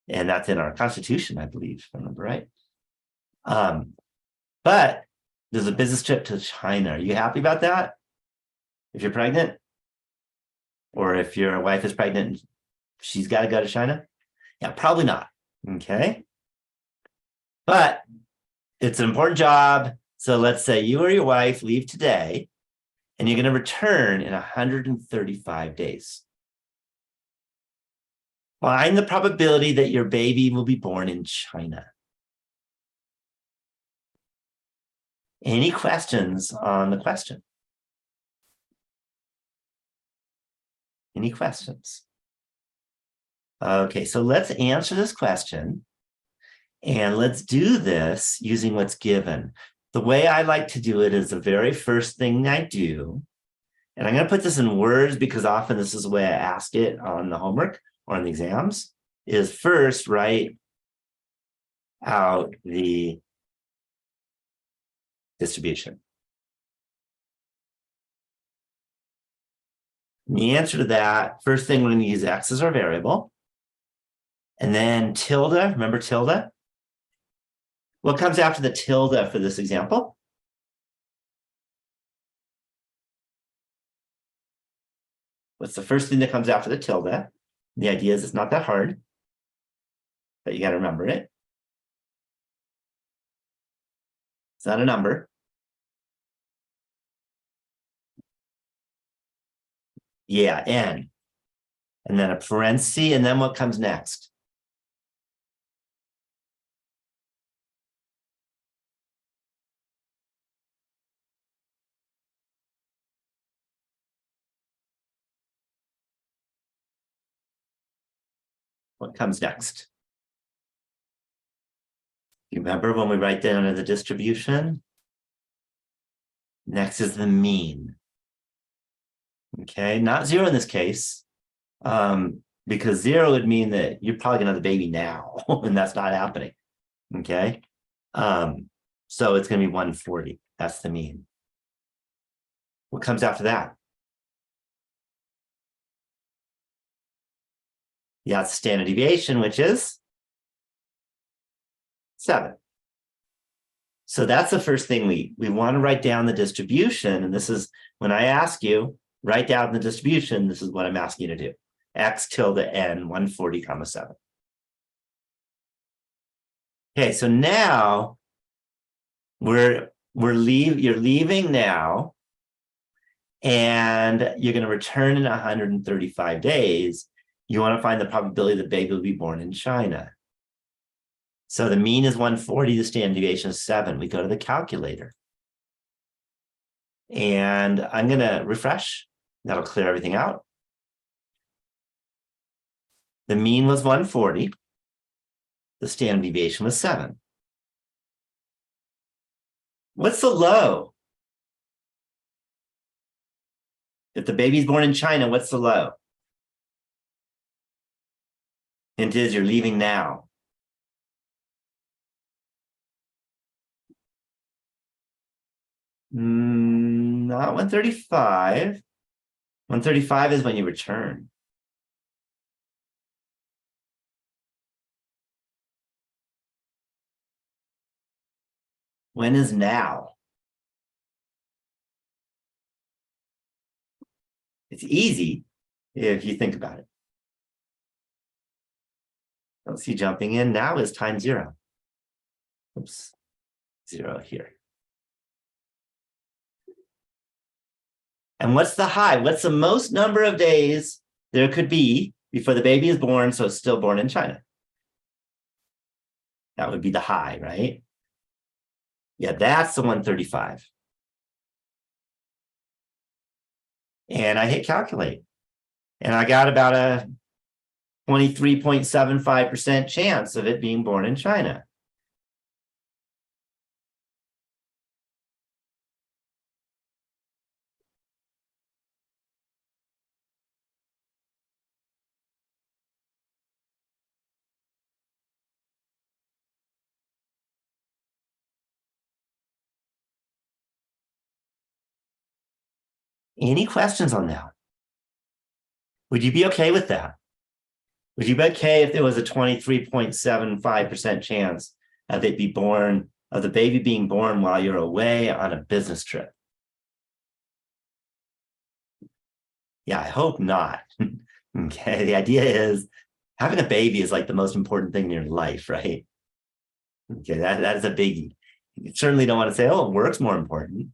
And that's in our Constitution, I believe, if I remember right. But there's a business trip to China. Are you happy about that? If you're pregnant? Or if your wife is pregnant and she's got to go to China? Yeah, probably not. Okay. But it's an important job. So let's say you or your wife leave today and you're going to return in 135 days. Find the probability that your baby will be born in China. Any questions on the question? Any questions? Okay, so let's answer this question. And let's do this using what's given. The way I like to do it is the very first thing I do. And I'm going to put this in words because often this is the way I ask it on the homework or on the exams, is first write out the distribution. And the answer to that, first thing we're going to use x as our variable. And then tilde, remember tilde? What comes after the tilde for this example? What's the first thing that comes after the tilde? The idea is it's not that hard, but you got to remember it. It's not a number. Yeah, n. And then a parenthesis, and then what comes next? What comes next? You remember when we write down the distribution? Next is the mean. Okay, not zero in this case, because zero would mean that you're probably gonna have the baby now, and that's not happening. Okay, so it's gonna be 140. That's the mean. What comes after that? Yeah, it's standard deviation, which is 7. So that's the first thing we want to write down the distribution. And this is when I ask you, write down the distribution, this is what I'm asking you to do. X tilde n 140 comma 7. Okay, so now you're leaving now, and you're going to return in 135 days. You want to find the probability the baby will be born in China. So the mean is 140, the standard deviation is 7. We go to the calculator. And I'm going to refresh. That'll clear everything out. The mean was 140. The standard deviation was 7. What's the low? If the baby's born in China, what's the low? Hint is you're leaving now. Not 135. 135 is when you return. When is now? It's easy if you think about it. Don't see jumping in. Now is time 0. Oops, 0 here. And what's the high? What's the most number of days there could be before the baby is born, so it's still born in China? That would be the high, right? Yeah, that's the 135. And I hit calculate. And I got about a 23.75% chance of it being born in China. Any questions on that? Would you be okay with that? Would you be okay if there was a 23.75% chance of it be born, of the baby being born while you're away on a business trip? Yeah, I hope not. Okay, the idea is having a baby is like the most important thing in your life, right? Okay, that is a biggie. You certainly don't want to say, oh, work's more important.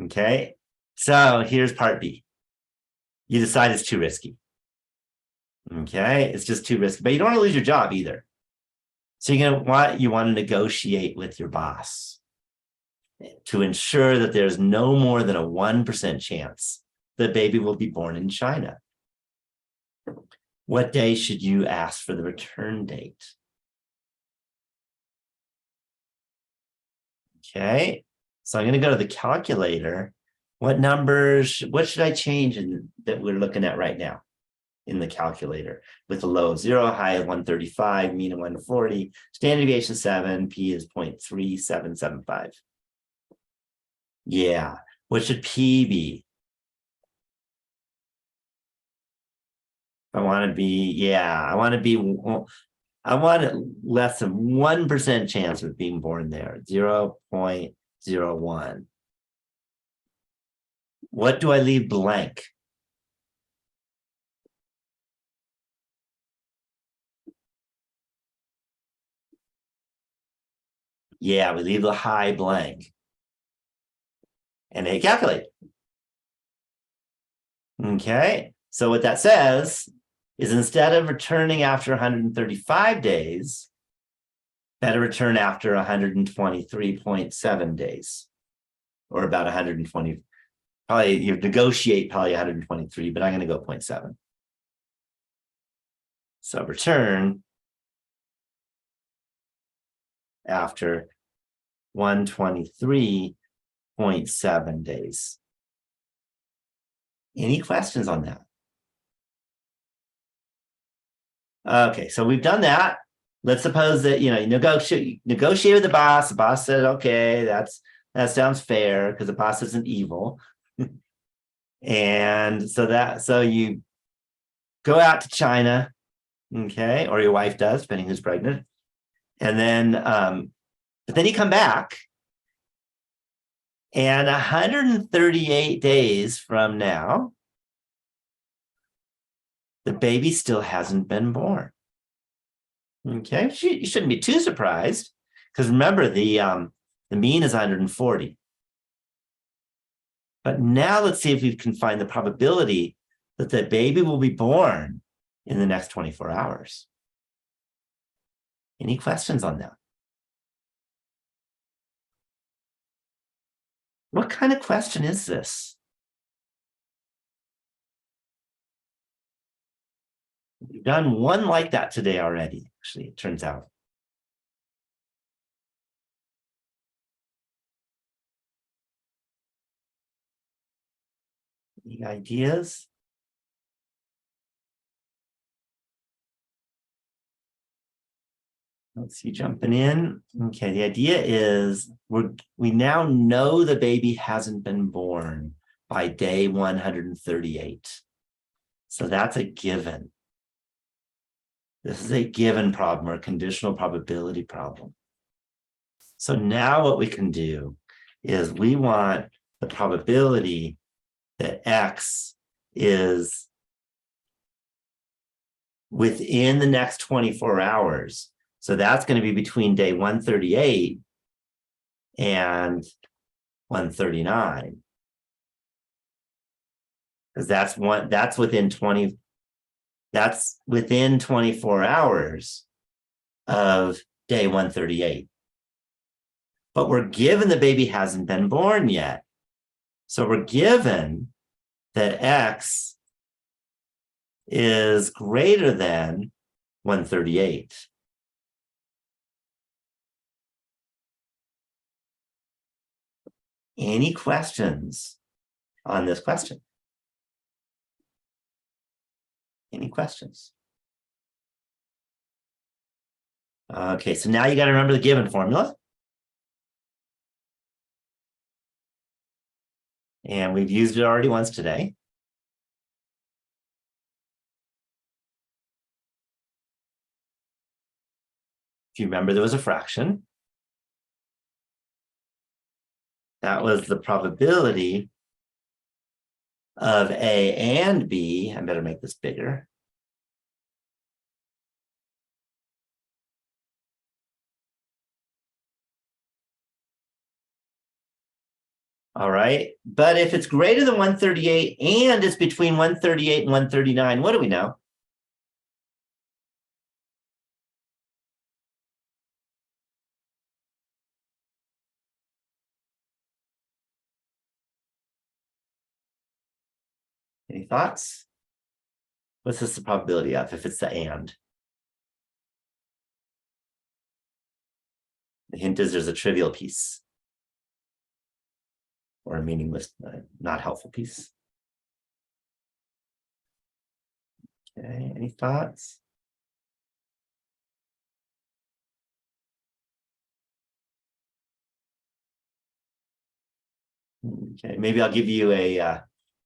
Okay, so here's part B. You decide it's too risky. Okay, it's just too risky, but you don't want to lose your job either. So you want to negotiate with your boss to ensure that there's no more than a 1% chance the baby will be born in China. What day should you ask for the return date? Okay, so I'm going to go to the calculator. What numbers, what should I change in that we're looking at right now in the calculator with a low of 0, high of 135, mean of 140, standard deviation 7, p is 0.3775. Yeah, what should p be? I want to be, yeah, I want less than 1% chance of being born there, 0.01. What do I leave blank? Yeah, we leave the high blank. And hit calculate. Okay, so what that says is instead of returning after 135 days, better return after 123.7 days, or about 120. Probably you negotiate probably 123, but I'm going to go 0.7. So return after 123.7 days. Any questions on that? Okay, so we've done that. Let's suppose that you negotiate with the boss. The boss said, "Okay, that sounds fair," because the boss isn't evil. And so you go out to China, okay, or your wife does, depending who's pregnant, and then but then you come back, and 138 days from now, the baby still hasn't been born. Okay, you shouldn't be too surprised, because remember the mean is 140. But now let's see if we can find the probability that the baby will be born in the next 24 hours. Any questions on that? What kind of question is this? We've done one like that today already, actually, it turns out. Any ideas? Let's see, jumping in. Okay, the idea is we now know the baby hasn't been born by day 138. So that's a given. This is a given problem or a conditional probability problem. So now what we can do is we want the probability that X is within the next 24 hours. So that's going to be between day 138 and 139. Because that's within 24 hours of day 138. But we're given the baby hasn't been born yet. So we're given that X is greater than 138. Any questions on this question? Any questions? Okay, so now you got to remember the given formula. And we've used it already once today. If you remember, there was a fraction. That was the probability of A and B. I better make this bigger. All right, but if it's greater than 138 and it's between 138 and 139, what do we know? Any thoughts? What's this the probability of if it's the and? The hint is there's a trivial piece. or a meaningless, not helpful piece. Okay, any thoughts? Okay, maybe I'll give you a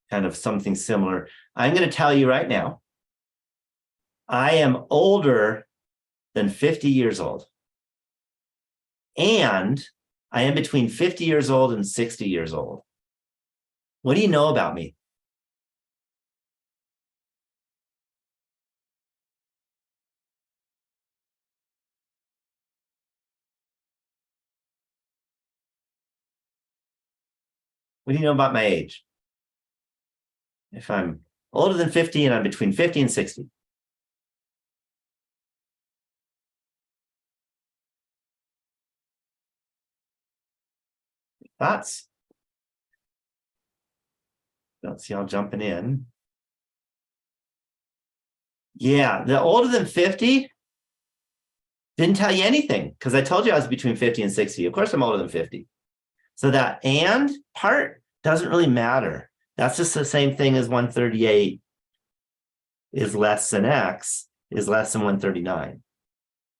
kind of something similar. I'm going to tell you right now, I am older than 50 years old. And I am between 50 years old and 60 years old. What do you know about me? What do you know about my age? If I'm older than 50 and I'm between 50 and 60. Thoughts? Don't see y'all jumping in. Yeah, the older than 50 didn't tell you anything because I told you I was between 50 and 60. Of course, I'm older than 50. So that and part doesn't really matter. That's just the same thing as 138 is less than X is less than 139.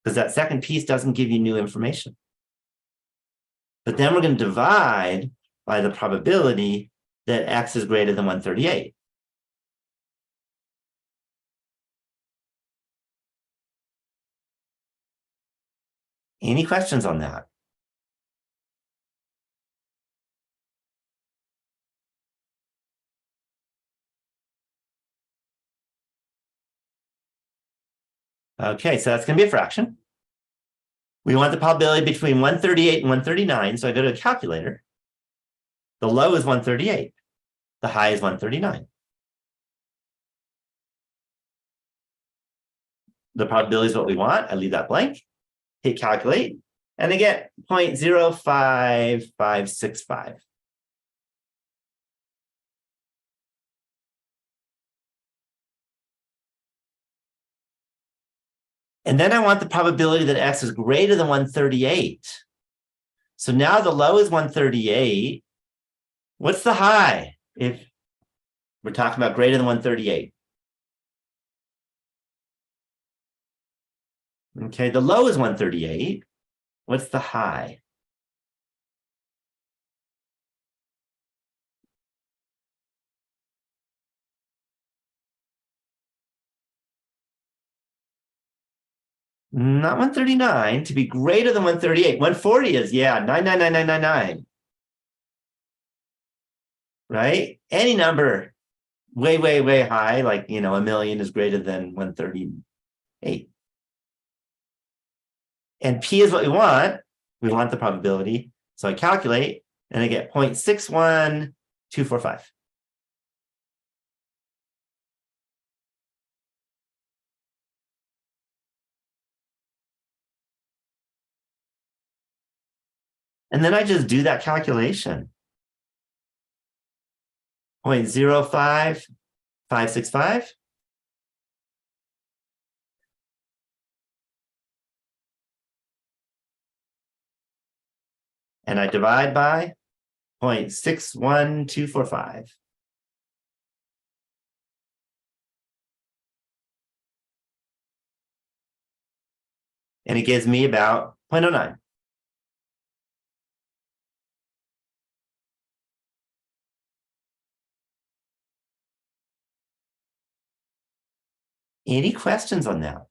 Because that second piece doesn't give you new information. But then we're going to divide by the probability that X is greater than 138. Any questions on that? Okay, so that's going to be a fraction. We want the probability between 138 and 139. So I go to a calculator. The low is 138. The high is 139. The probability is what we want. I leave that blank. Hit calculate. And I get 0.05565. And then I want the probability that X is greater than 138. So now the low is 138. What's the high if we're talking about greater than 138? Okay, the low is 138. What's the high? Not 139, to be greater than 138. 140 is, yeah, 9999999. Right? Any number way, way, way high, like, you know, a million is greater than 138. And P is what we want. We want the probability. So I calculate and I get 0.61245. And then I just do that calculation. 0.05565. And I divide by 0.61245. And it gives me about 0.09. Any questions on that?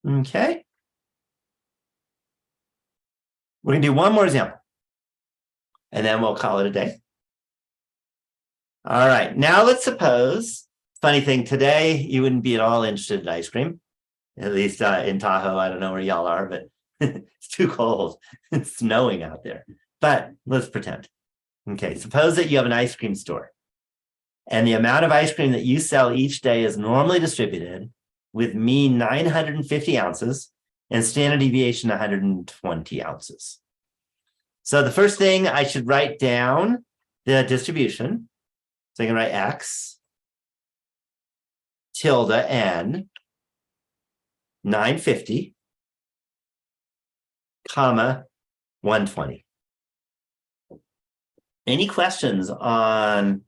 Okay. We're going to do one more example. And then we'll call it a day. All right. Now let's suppose, funny thing, today you wouldn't be at all interested in ice cream. At least in Tahoe, I don't know where y'all are, but it's too cold. It's snowing out there. But let's pretend. Okay, suppose that you have an ice cream store. And the amount of ice cream that you sell each day is normally distributed with mean 950 ounces and standard deviation 120 ounces. So the first thing I should write down the distribution. So I can write X tilde N 950, comma, 120. Any questions on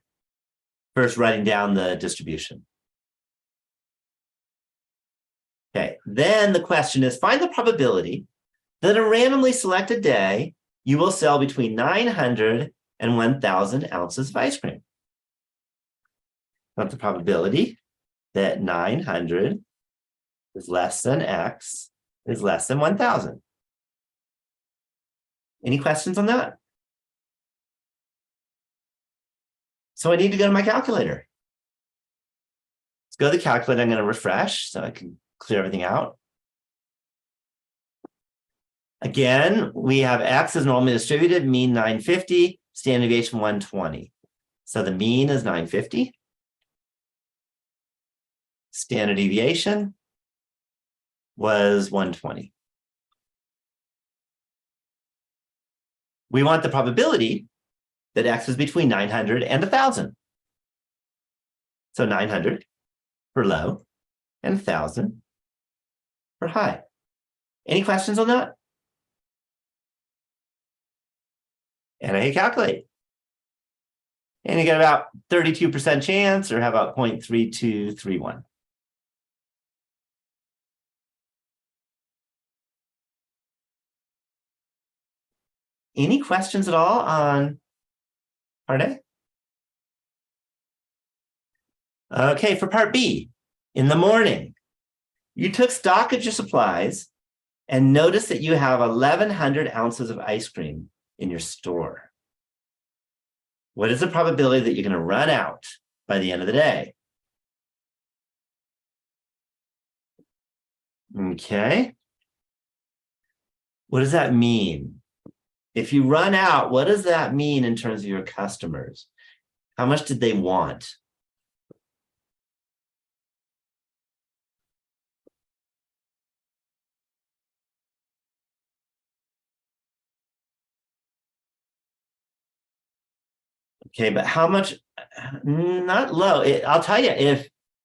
first writing down the distribution? Okay, then the question is, find the probability that a randomly selected day you will sell between 900 and 1,000 ounces of ice cream. What's the probability that 900 is less than X is less than 1,000? Any questions on that? So I need to go to my calculator. Let's go to the calculator. I'm going to refresh so I can clear everything out. Again, we have X is normally distributed, mean 950, standard deviation 120. So the mean is 950. Standard deviation was 120. We want the probability that X is between 900 and 1,000. So 900 for low and 1,000 for high. Any questions on that? And I hit calculate. And you get about 32% chance, or how about 0.3231? Any questions at all on part A? Okay, for part B, in the morning, you took stock of your supplies and noticed that you have 1,100 ounces of ice cream in your store. What is the probability that you're going to run out by the end of the day? Okay. What does that mean? If you run out, what does that mean in terms of your customers? How much did they want? Okay, but how much? Not low. I'll tell you,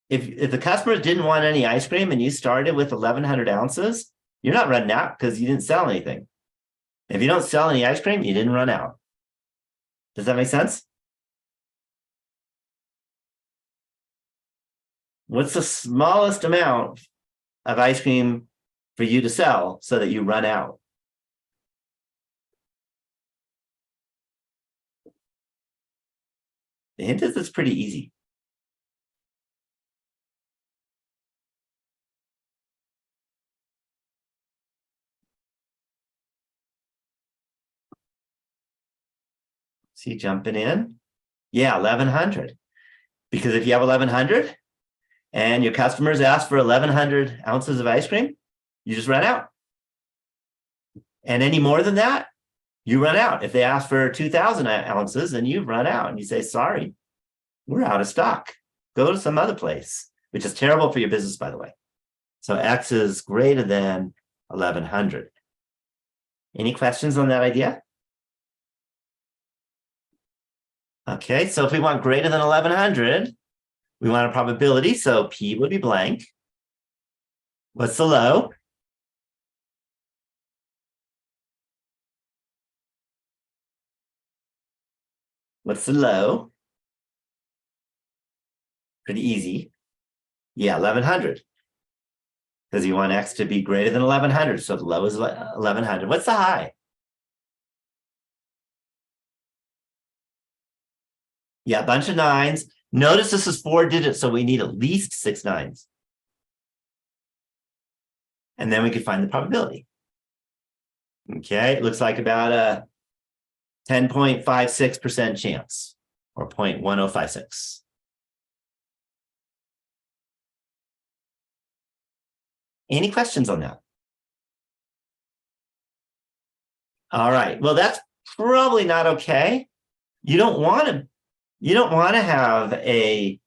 if the customers didn't want any ice cream and you started with 1,100 ounces, you're not running out because you didn't sell anything. If you don't sell any ice cream, you didn't run out. Does that make sense? What's the smallest amount of ice cream for you to sell so that you run out? The hint is it's pretty easy. See, jumping in. Yeah, 1,100. Because if you have 1,100 and your customers ask for 1,100 ounces of ice cream, you just run out. And any more than that, you run out. If they ask for 2,000 ounces, then you run out and you say, sorry, we're out of stock. Go to some other place, which is terrible for your business, by the way. So X is greater than 1,100. Any questions on that idea? Okay, so if we want greater than 1,100, we want a probability. So P would be blank. What's the low? What's the low? Pretty easy. Yeah, 1,100. Because you want X to be greater than 1,100. So the low is 1,100. What's the high? Yeah, a bunch of nines. Notice this is 4 digits, so we need at least 6 nines. And then we can find the probability. Okay, it looks like about a 10.56% chance, or 0.1056. Any questions on that? All right, well, that's probably not okay. You don't want to have a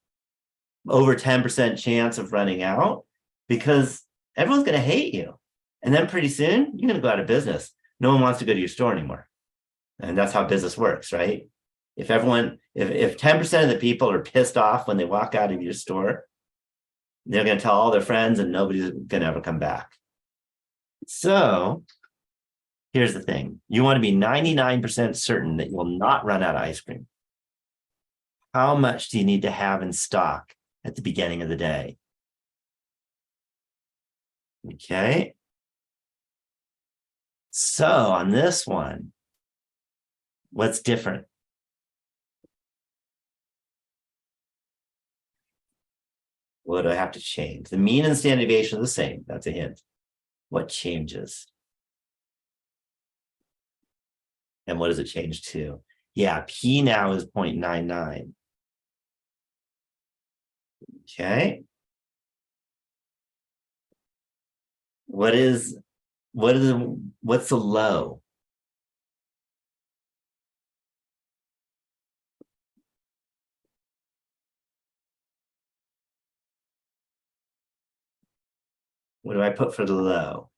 over 10% chance of running out, because everyone's going to hate you. And then pretty soon you're going to go out of business. No one wants to go to your store anymore. And that's how business works, right? If 10% of the people are pissed off when they walk out of your store, they're going to tell all their friends and nobody's going to ever come back. So Here's the thing. You want to be 99% certain that you will not run out of ice cream. How much do you need to have in stock at the beginning of the day? Okay. So on this one, what's different? What do I have to change? The mean and standard deviation are the same. That's a hint. What changes? And what does it change to? Yeah, P now is 0.99. Okay. What's the low? What do I put for the low?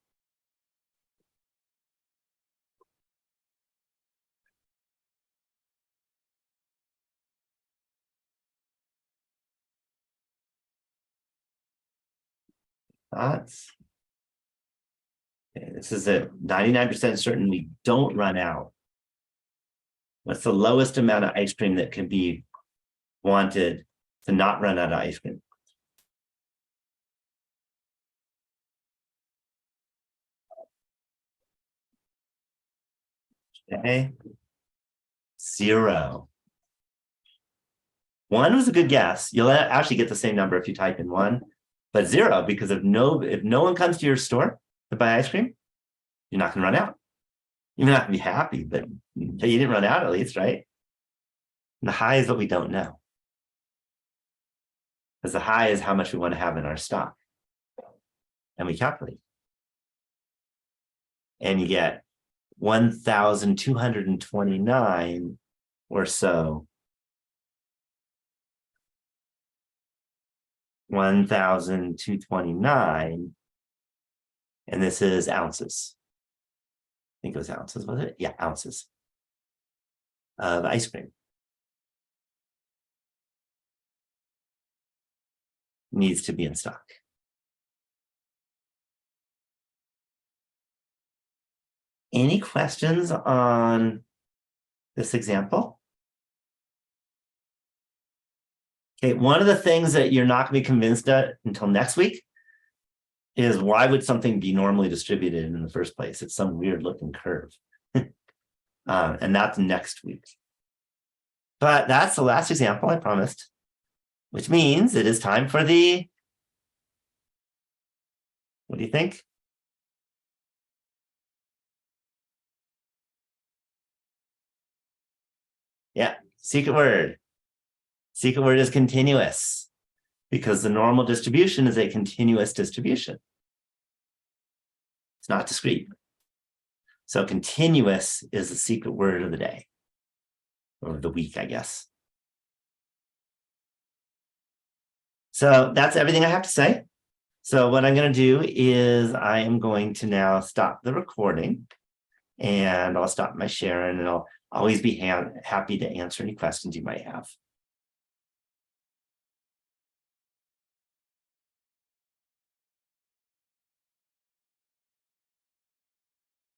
Thoughts? Okay, this is a 99% certain we don't run out. What's the lowest amount of ice cream that can be wanted to not run out of ice cream? Okay. 0. 1 was a good guess. You'll actually get the same number if you type in 1, but 0, because if no one comes to your store to buy ice cream, you're not going to run out. You're not going to be happy, but you didn't run out at least, right? And the high is what we don't know. Because the high is how much we want to have in our stock. And we calculate. And you get 1,229 or so. 1,229. And this is ounces. I think it was ounces, was it? Yeah, ounces of ice cream. Needs to be in stock. Any questions on this example? Okay, one of the things that you're not going to be convinced of until next week is why would something be normally distributed in the first place? It's some weird looking curve. And that's next week. But that's the last example I promised, which means it is time for the, what do you think? Yeah, secret word. Secret word is continuous, because the normal distribution is a continuous distribution. It's not discrete. So continuous is the secret word of the day, or the week, I guess. So that's everything I have to say. So what I'm going to do is I am going to now stop the recording, and I'll stop my sharing, and I'll always be happy to answer any questions you might have.